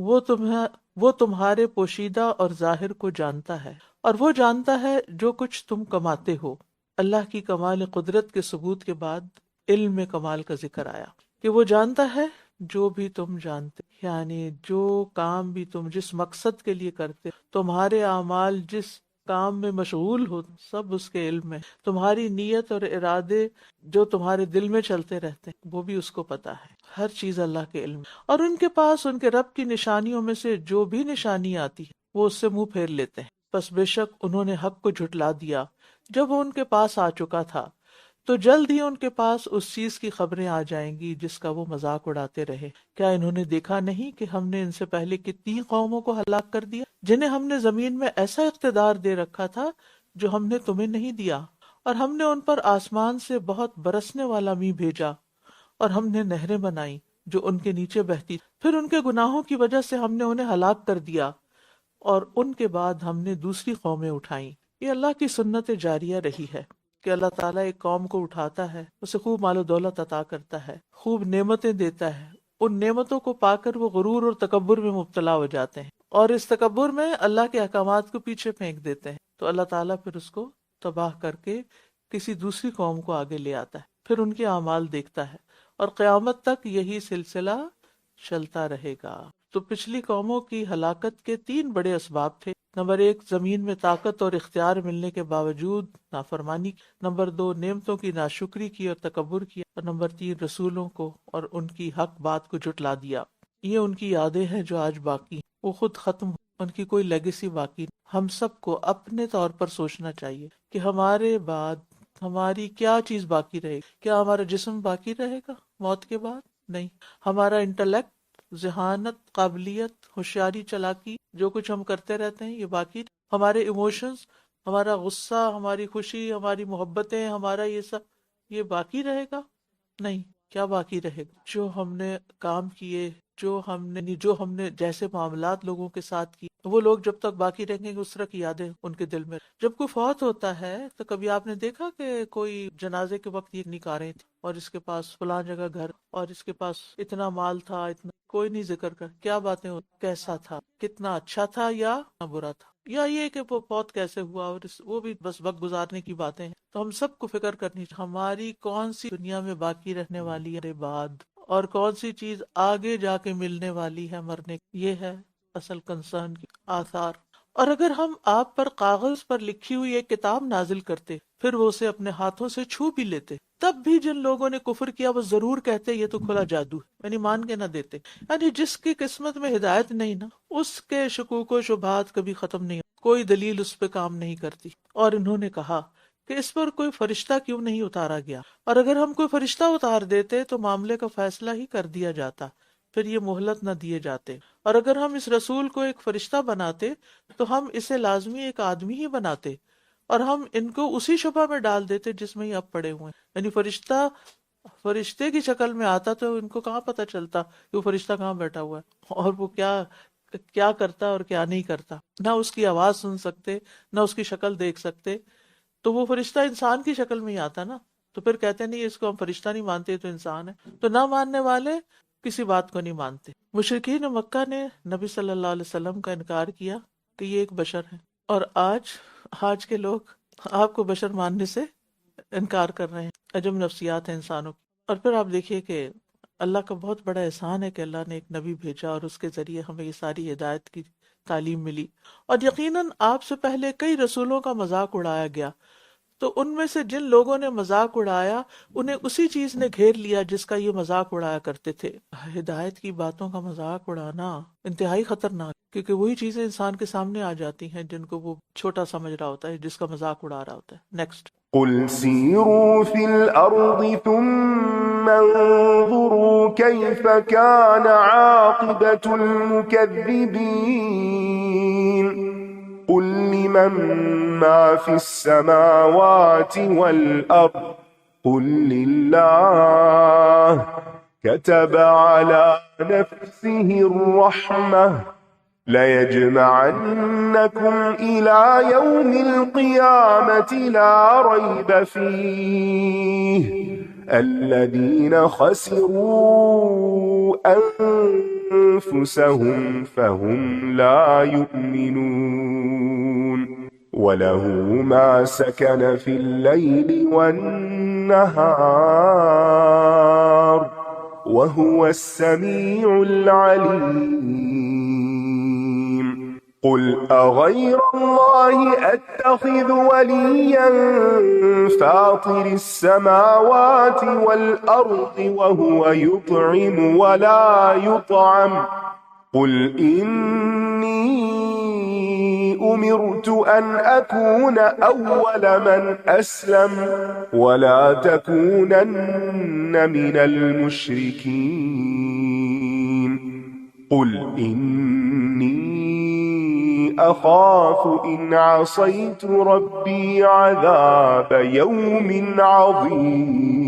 وہ تمہارے پوشیدہ اور ظاہر کو جانتا ہے، اور وہ جانتا ہے جو کچھ تم کماتے ہو۔ اللہ کی کمال قدرت کے ثبوت کے بعد علم میں کمال کا ذکر آیا کہ وہ جانتا ہے جو بھی تم جانتے، یعنی جو کام بھی تم جس مقصد کے لیے کرتے، تمہارے اعمال جس کام میں مشغول ہو، سب اس کے علم میں۔ تمہاری نیت اور ارادے جو تمہارے دل میں چلتے رہتے ہیں وہ بھی اس کو پتا ہے، ہر چیز اللہ کے علم میں۔ اور ان کے پاس ان کے رب کی نشانیوں میں سے جو بھی نشانی آتی ہے وہ اس سے منہ پھیر لیتے ہیں، پس بے شک انہوں نے حق کو جھٹلا دیا جب وہ ان کے پاس آ چکا تھا، تو جلد ہی ان کے پاس اس چیز کی خبریں آ جائیں گی جس کا وہ مذاق اڑاتے رہے۔ کیا انہوں نے دیکھا نہیں کہ ہم نے ان سے پہلے کتنی قوموں کو ہلاک کر دیا جنہیں ہم نے زمین میں ایسا اقتدار دے رکھا تھا جو ہم نے تمہیں نہیں دیا، اور ہم نے ان پر آسمان سے بہت برسنے والا می بھیجا، اور ہم نے نہریں بنائی جو ان کے نیچے بہتی، پھر ان کے گناہوں کی وجہ سے ہم نے انہیں ہلاک کر دیا، اور ان کے بعد ہم نے دوسری قومیں اٹھائیں۔ یہ اللہ کی سنت جاریہ رہی ہے کہ اللہ تعالیٰ ایک قوم کو اٹھاتا ہے، اسے خوب مال و دولت عطا کرتا ہے، خوب نعمتیں دیتا ہے، ان نعمتوں کو پا کر وہ غرور اور تکبر میں مبتلا ہو جاتے ہیں، اور اس تکبر میں اللہ کے احکامات کو پیچھے پھینک دیتے ہیں، تو اللہ تعالیٰ پھر اس کو تباہ کر کے کسی دوسری قوم کو آگے لے آتا ہے، پھر ان کے اعمال دیکھتا ہے، اور قیامت تک یہی سلسلہ چلتا رہے گا۔ تو پچھلی قوموں کی ہلاکت کے 3 بڑے اسباب تھے۔ نمبر 1، زمین میں طاقت اور اختیار ملنے کے باوجود نافرمانی کی۔ نمبر 2، نعمتوں کی ناشکری کی اور تکبر کیا۔ اور نمبر 3، رسولوں کو اور ان کی حق بات کو جھٹلا دیا۔ یہ ان کی یادیں ہیں جو آج باقی ہیں، وہ خود ختم ہو، ان کی کوئی لیگیسی باقی نہیں۔ ہم سب کو اپنے طور پر سوچنا چاہیے کہ ہمارے بعد ہماری کیا چیز باقی رہے گی۔ کیا ہمارا جسم باقی رہے گا موت کے بعد؟ نہیں۔ ہمارا انٹلیکٹ، ذہانت، قابلیت، ہوشیاری، چالاکی، جو کچھ ہم کرتے رہتے ہیں یہ باقی۔ ہمارے ایموشنز، ہمارا غصہ، ہماری خوشی، ہماری محبتیں، ہمارا یہ سب، یہ باقی رہے گا؟ نہیں۔ کیا باقی رہے گا؟ جو ہم نے کام کیے، جو ہم نے جیسے معاملات لوگوں کے ساتھ کی، وہ لوگ جب تک باقی رہیں گے اس طرح کی یادیں ان کے دل میں۔ جب کوئی فوت ہوتا ہے تو کبھی آپ نے دیکھا کہ کوئی جنازے کے وقت یہ نکاریں تھی اور اس کے پاس فلاں جگہ گھر اور اس کے پاس اتنا مال تھا، اتنا، کوئی نہیں ذکر کر کیا باتیں کیسا تھا، کتنا اچھا تھا یا برا تھا، یا یہ کہ وہ فوت کیسے ہوا، اور وہ بھی بس وقت گزارنے کی باتیں ہیں۔ تو ہم سب کو فکر کرنی چاہیے ہماری کون سی دنیا میں باقی رہنے والی ہے بعد، اور کون سی چیز آگے جا کے ملنے والی ہے مرنے۔ یہ ہے اصل کنسرن کی آثار۔ اور اگر ہم آپ پر کاغذ پر لکھی ہوئی ایک کتاب نازل کرتے، پھر وہ اسے اپنے ہاتھوں سے چھو بھی لیتے، تب بھی جن لوگوں نے کفر کیا وہ ضرور کہتے یہ تو کھلا جادو ہے، یعنی مان کے نہ دیتے۔ یعنی جس کی قسمت میں ہدایت نہیں نا، اس کے شکوک و شبہات کبھی ختم نہیں ہوتے، کوئی دلیل اس پہ کام نہیں کرتی۔ اور انہوں نے کہا کہ اس پر کوئی فرشتہ کیوں نہیں اتارا گیا، اور اگر ہم کوئی فرشتہ اتار دیتے تو معاملے کا فیصلہ ہی کر دیا جاتا، پھر یہ مہلت نہ دیے جاتے، اور اگر ہم اس رسول کو ایک فرشتہ بناتے تو ہم اسے لازمی ایک آدمی ہی بناتے، اور ہم ان کو اسی شبہ میں ڈال دیتے جس میں یہ اب پڑے ہوئے ہیں۔ یعنی فرشتے کی شکل میں آتا تو ان کو کہاں پتہ چلتا کہ وہ فرشتہ کہاں بیٹھا ہوا ہے اور وہ کیا کرتا اور کیا نہیں کرتا، نہ اس کی آواز سن سکتے، نہ اس کی شکل دیکھ سکتے۔ تو وہ فرشتہ انسان کی شکل میں ہی آتا نا، تو پھر کہتے نہیں اس کو ہم فرشتہ نہیں مانتے تو انسان ہے۔ تو نہ ماننے والے کسی بات کو نہیں مانتے۔ مشرکین مکہ نے نبی صلی اللہ علیہ وسلم کا انکار کیا کہ یہ ایک بشر ہے، اور آج کے لوگ آپ کو بشر ماننے سے انکار کر رہے ہیں۔ عجب نفسیات ہیں انسانوں کی۔ اور پھر آپ دیکھیے کہ اللہ کا بہت بڑا احسان ہے کہ اللہ نے ایک نبی بھیجا اور اس کے ذریعے ہمیں یہ ساری ہدایت کی تعلیم ملی، اور یقیناً آپ سے پہلے کئی رسولوں کا مذاق اڑایا گیا، تو ان میں سے جن لوگوں نے مذاق اڑایا انہیں اسی چیز نے گھیر لیا جس کا یہ مذاق اڑایا کرتے تھے۔ ہدایت کی باتوں کا مذاق اڑانا انتہائی خطرناک، کیونکہ وہی چیزیں انسان کے سامنے آ جاتی ہیں جن کو وہ چھوٹا سمجھ رہا ہوتا ہے، جس کا مذاق اڑا رہا ہوتا ہے۔ نیکسٹ۔ قل سيروا في الأرض ثم انظروا كيف كان عاقبة المكذبين قل لمن ما في السماوات والأرض قل لله كتب على نفسه الرحمة لَيَجْمَعَنَّكُمْ إِلَى يَوْمِ الْقِيَامَةِ لَا رَيْبَ فِيهِ الذين خسروا أنفسهم فهم لا يؤمنون وله ما سكن في الليل والنهار وهو السميع العليم قل أغير الله أتخذ وليا فاطر السماوات والأرض وهو يطعم ولا يطعم قل إني أمرت أن أكون أول من أسلم ولا تكونن من المشركين قل إني أخاف إن عصيت ربي عذاب يوم عظيم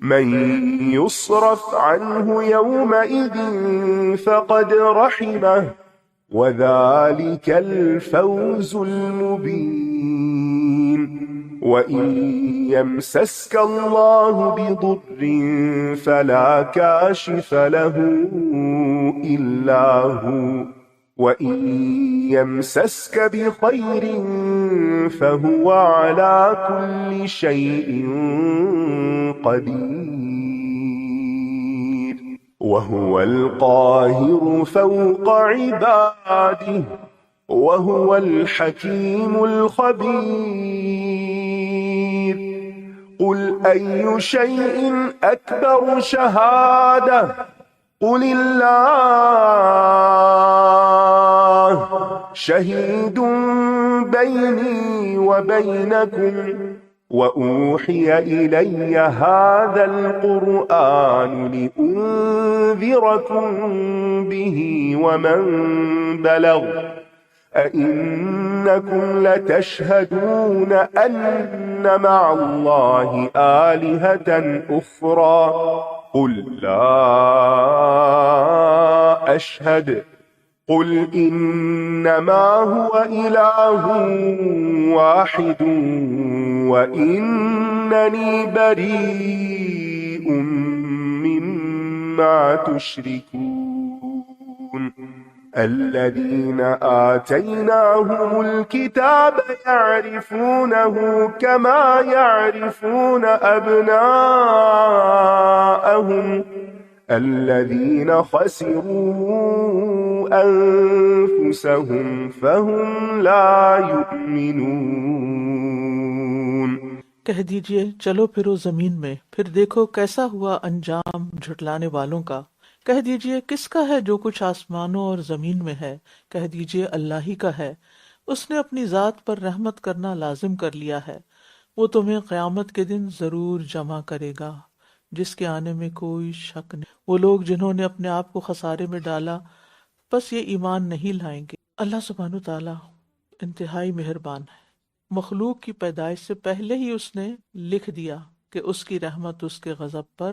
من يصرف عنه يومئذ فقد رحمه وذلك الفوز المبين وإن يمسسك الله بضر فلا كاشف له إلا هو وإن يمسسك بخير فهو على كل شيء قدير وهو القاهر فوق عباده وهو الحكيم الخبير قل أي شيء أكبر شهادة قل الله شهيد بيني وبينكم وأوحي إلي هذا القرآن لأنذركم به ومن بلغ أئنكم لتشهدون أن مع الله آلهة أخرى قل لا أشهد قل إنما هو إله واحد وإنني بريء مما تشركون الذين آتيناهم الكتاب يعرفونه كما يعرفون أبناءهم الذين خسروا أنفسهم فهم لا يؤمنون کہہ دیجئے چلو پھرو زمین میں، پھر دیکھو کیسا ہوا انجام جھٹلانے والوں کا۔ کہہ دیجئے کس کا ہے جو کچھ آسمانوں اور زمین میں ہے، کہہ دیجئے اللہ ہی کا ہے۔ اس نے اپنی ذات پر رحمت کرنا لازم کر لیا ہے، وہ تمہیں قیامت کے دن ضرور جمع کرے گا جس کے آنے میں کوئی شک نہیں۔ وہ لوگ جنہوں نے اپنے آپ کو خسارے میں ڈالا بس یہ ایمان نہیں لائیں گے۔ اللہ سبحانہ تعالیٰ انتہائی مہربان ہے، مخلوق کی پیدائش سے پہلے ہی اس نے لکھ دیا کہ اس کی رحمت اس کے غضب پر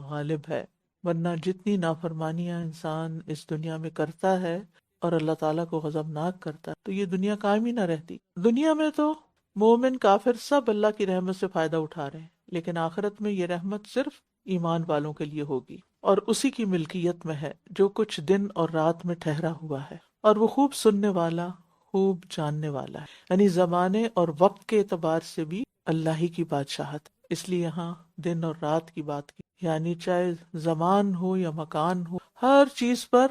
غالب ہے، ورنہ جتنی نافرمانیاں انسان اس دنیا میں کرتا ہے اور اللہ تعالیٰ کو غضبناک کرتا ہے تو یہ دنیا قائم ہی نہ رہتی۔ دنیا میں تو مومن کافر سب اللہ کی رحمت سے فائدہ اٹھا رہے ہیں، لیکن آخرت میں یہ رحمت صرف ایمان والوں کے لیے ہوگی اور اسی کی ملکیت میں ہے جو کچھ دن اور رات میں ٹھہرا ہوا ہے، اور وہ خوب سننے والا خوب جاننے والا ہے۔ یعنی زمانے اور وقت کے اعتبار سے بھی اللہ ہی کی بادشاہت، اس لیے یہاں دن اور رات کی بات کی، یعنی چاہے زمان ہو یا مکان ہو، ہر چیز پر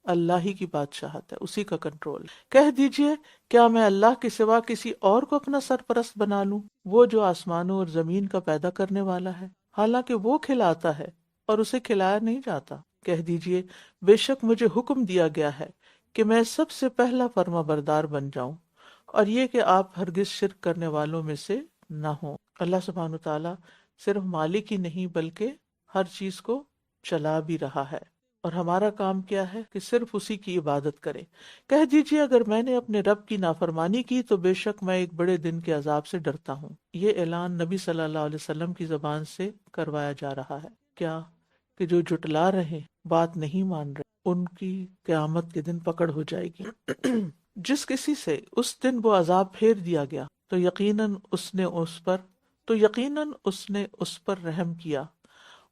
اللہ ہی کی بادشاہت ہے، اسی کا کنٹرول۔ کہہ دیجئے کیا میں اللہ کے سوا کسی اور کو اپنا سرپرست بنا لوں، وہ جو آسمانوں اور زمین کا پیدا کرنے والا ہے، حالانکہ وہ کھلاتا ہے اور اسے کھلایا نہیں جاتا۔ کہہ دیجئے بے شک مجھے حکم دیا گیا ہے کہ میں سب سے پہلا فرما بردار بن جاؤں، اور یہ کہ آپ ہرگز شرک کرنے والوں میں سے نہ ہوں۔ اللہ سبحانہ تعالیٰ صرف مالک ہی نہیں بلکہ ہر چیز کو چلا بھی رہا ہے، اور ہمارا کام کیا ہے کہ صرف اسی کی عبادت کریں۔ کہہ دیجئے اگر میں نے اپنے رب کی نافرمانی کی تو بے شک میں ایک بڑے دن کے عذاب سے ڈرتا ہوں۔ یہ اعلان نبی صلی اللہ علیہ وسلم کی زبان سے کروایا جا رہا ہے، کیا کہ جو جھٹلا رہے بات نہیں مان رہے ان کی قیامت کے دن پکڑ ہو جائے گی۔ جس کسی سے اس دن وہ عذاب پھیر دیا گیا تو یقیناً اس نے اس پر تو یقیناً اس نے اس پر رحم کیا،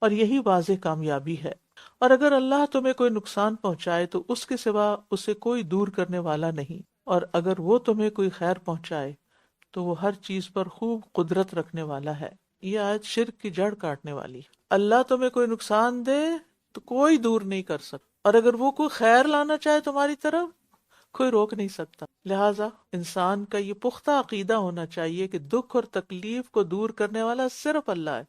اور یہی واضح کامیابی ہے۔ اور اگر اللہ تمہیں کوئی نقصان پہنچائے تو اس کے سوا اسے کوئی دور کرنے والا نہیں، اور اگر وہ تمہیں کوئی خیر پہنچائے تو وہ ہر چیز پر خوب قدرت رکھنے والا ہے۔ یہ آیت شرک کی جڑ کاٹنے والی ہے۔ اللہ تمہیں کوئی نقصان دے تو کوئی دور نہیں کر سکتا، اور اگر وہ کوئی خیر لانا چاہے تمہاری طرف کوئی روک نہیں سکتا۔ لہٰذا انسان کا یہ پختہ عقیدہ ہونا چاہیے کہ دکھ اور تکلیف کو دور کرنے والا صرف اللہ ہے،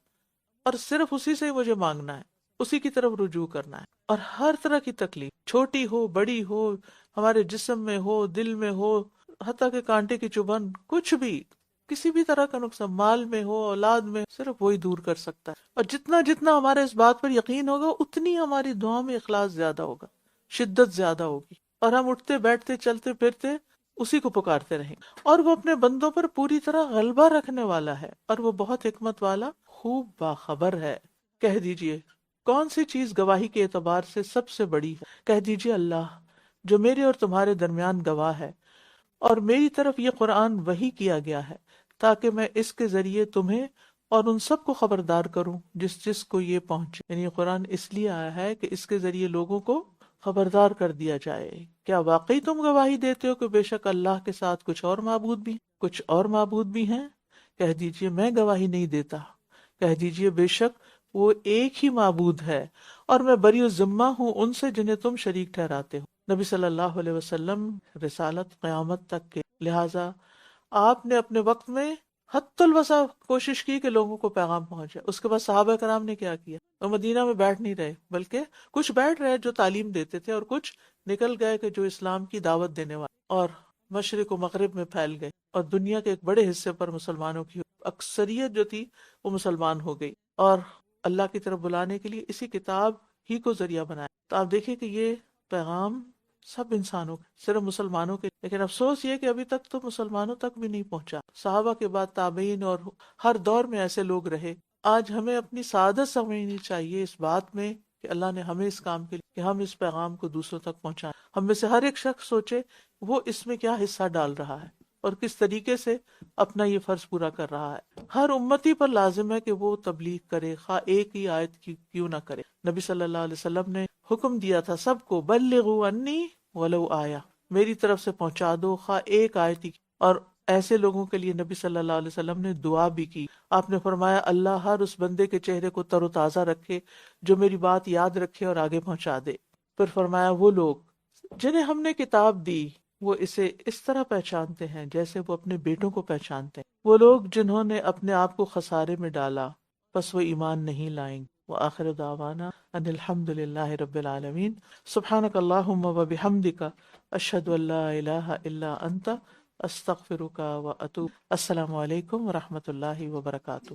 اور صرف اسی سے مجھے مانگنا ہے، اسی کی طرف رجوع کرنا ہے۔ اور ہر طرح کی تکلیف، چھوٹی ہو بڑی ہو، ہمارے جسم میں ہو، دل میں ہو، حتیٰ کہ کانٹے کی چبھن، کچھ بھی، کسی بھی طرح کا نقصان، مال میں ہو، اولاد میں، صرف وہی دور کر سکتا ہے۔ اور جتنا ہمارے اس بات پر یقین ہوگا اتنی ہماری دعاؤں میں اخلاص زیادہ ہوگا، شدت زیادہ ہوگی، اور ہم اٹھتے بیٹھتے چلتے پھرتے اسی کو پکارتے رہیں گے۔ اور وہ اپنے بندوں پر پوری طرح غلبہ رکھنے والا ہے، اور وہ بہت حکمت والا، خوب باخبر ہے۔ کہہ دیجئے کون سی چیز گواہی کے اعتبار سے سب سے بڑی ہے؟ کہہ دیجئے اللہ، جو میرے اور تمہارے درمیان گواہ ہے، اور میری طرف یہ قرآن وحی کیا گیا ہے تاکہ میں اس کے ذریعے تمہیں اور ان سب کو خبردار کروں جس کو یہ پہنچے۔ یعنی یہ قرآن اس لیے آیا ہے کہ اس کے ذریعے لوگوں کو خبردار کر دیا جائے۔ کیا واقعی تم گواہی دیتے ہو کہ بے شک اللہ کے ساتھ کچھ اور معبود بھی ہیں؟ کہہ دیجئے میں گواہی نہیں دیتا، کہہ دیجئے بے شک وہ ایک ہی معبود ہے، اور میں بری الذمہ ہوں ان سے جنہیں تم شریک ٹھہراتے ہو۔ نبی صلی اللہ علیہ وسلم رسالت قیامت تک کے، لہٰذا آپ نے اپنے وقت میں حتی الوسع کوشش کی کہ لوگوں کو پیغام پہنچے۔ اس کے بعد صحابہ کرام نے کیا کیا؟ وہ مدینہ میں بیٹھ نہیں رہے، بلکہ کچھ بیٹھ رہے جو تعلیم دیتے تھے، اور کچھ نکل گئے کہ جو اسلام کی دعوت دینے والے، اور مشرق و مغرب میں پھیل گئے، اور دنیا کے ایک بڑے حصے پر مسلمانوں کی اکثریت جو تھی وہ مسلمان ہو گئی، اور اللہ کی طرف بلانے کے لیے اسی کتاب ہی کو ذریعہ بنایا۔ تو آپ دیکھیں کہ یہ پیغام سب انسانوں صرف مسلمانوں کے، لیکن افسوس یہ کہ ابھی تک تو مسلمانوں تک بھی نہیں پہنچا۔ صحابہ کے بعد تابعین اور ہر دور میں ایسے لوگ رہے۔ آج ہمیں اپنی سعادت سمجھنی چاہیے اس بات میں کہ اللہ نے ہمیں اس کام کے لیے کہ ہم اس پیغام کو دوسروں تک پہنچائیں۔ ہم میں سے ہر ایک شخص سوچے وہ اس میں کیا حصہ ڈال رہا ہے اور کس طریقے سے اپنا یہ فرض پورا کر رہا ہے۔ ہر امتی پر لازم ہے کہ وہ تبلیغ کرے، خواہ ایک ہی آیت کی کیوں نہ کرے۔ نبی صلی اللہ علیہ وسلم نے حکم دیا تھا سب کو، بلغوا انی ولو آیا، میری طرف سے پہنچا دو خواہ ایک آیت ہی۔ اور ایسے لوگوں کے لیے نبی صلی اللہ علیہ وسلم نے دعا بھی کی۔ آپ نے فرمایا اللہ ہر اس بندے کے چہرے کو تر و تازہ رکھے جو میری بات یاد رکھے اور آگے پہنچا دے۔ پھر فرمایا وہ لوگ جنہیں ہم نے کتاب دی وہ اسے اس طرح پہچانتے ہیں جیسے وہ اپنے بیٹوں کو پہچانتے ہیں۔ وہ لوگ جنہوں نے اپنے آپ کو خسارے میں ڈالا پس وہ ایمان نہیں لائیں گے۔ وآخر دعوانا ان الحمد للہ رب العالمین۔ سبحانک اللہم وبحمدک اشہد ان لا الہ الا انت استغفرک واتوب۔ السلام علیکم ورحمۃ اللہ وبرکاتہ۔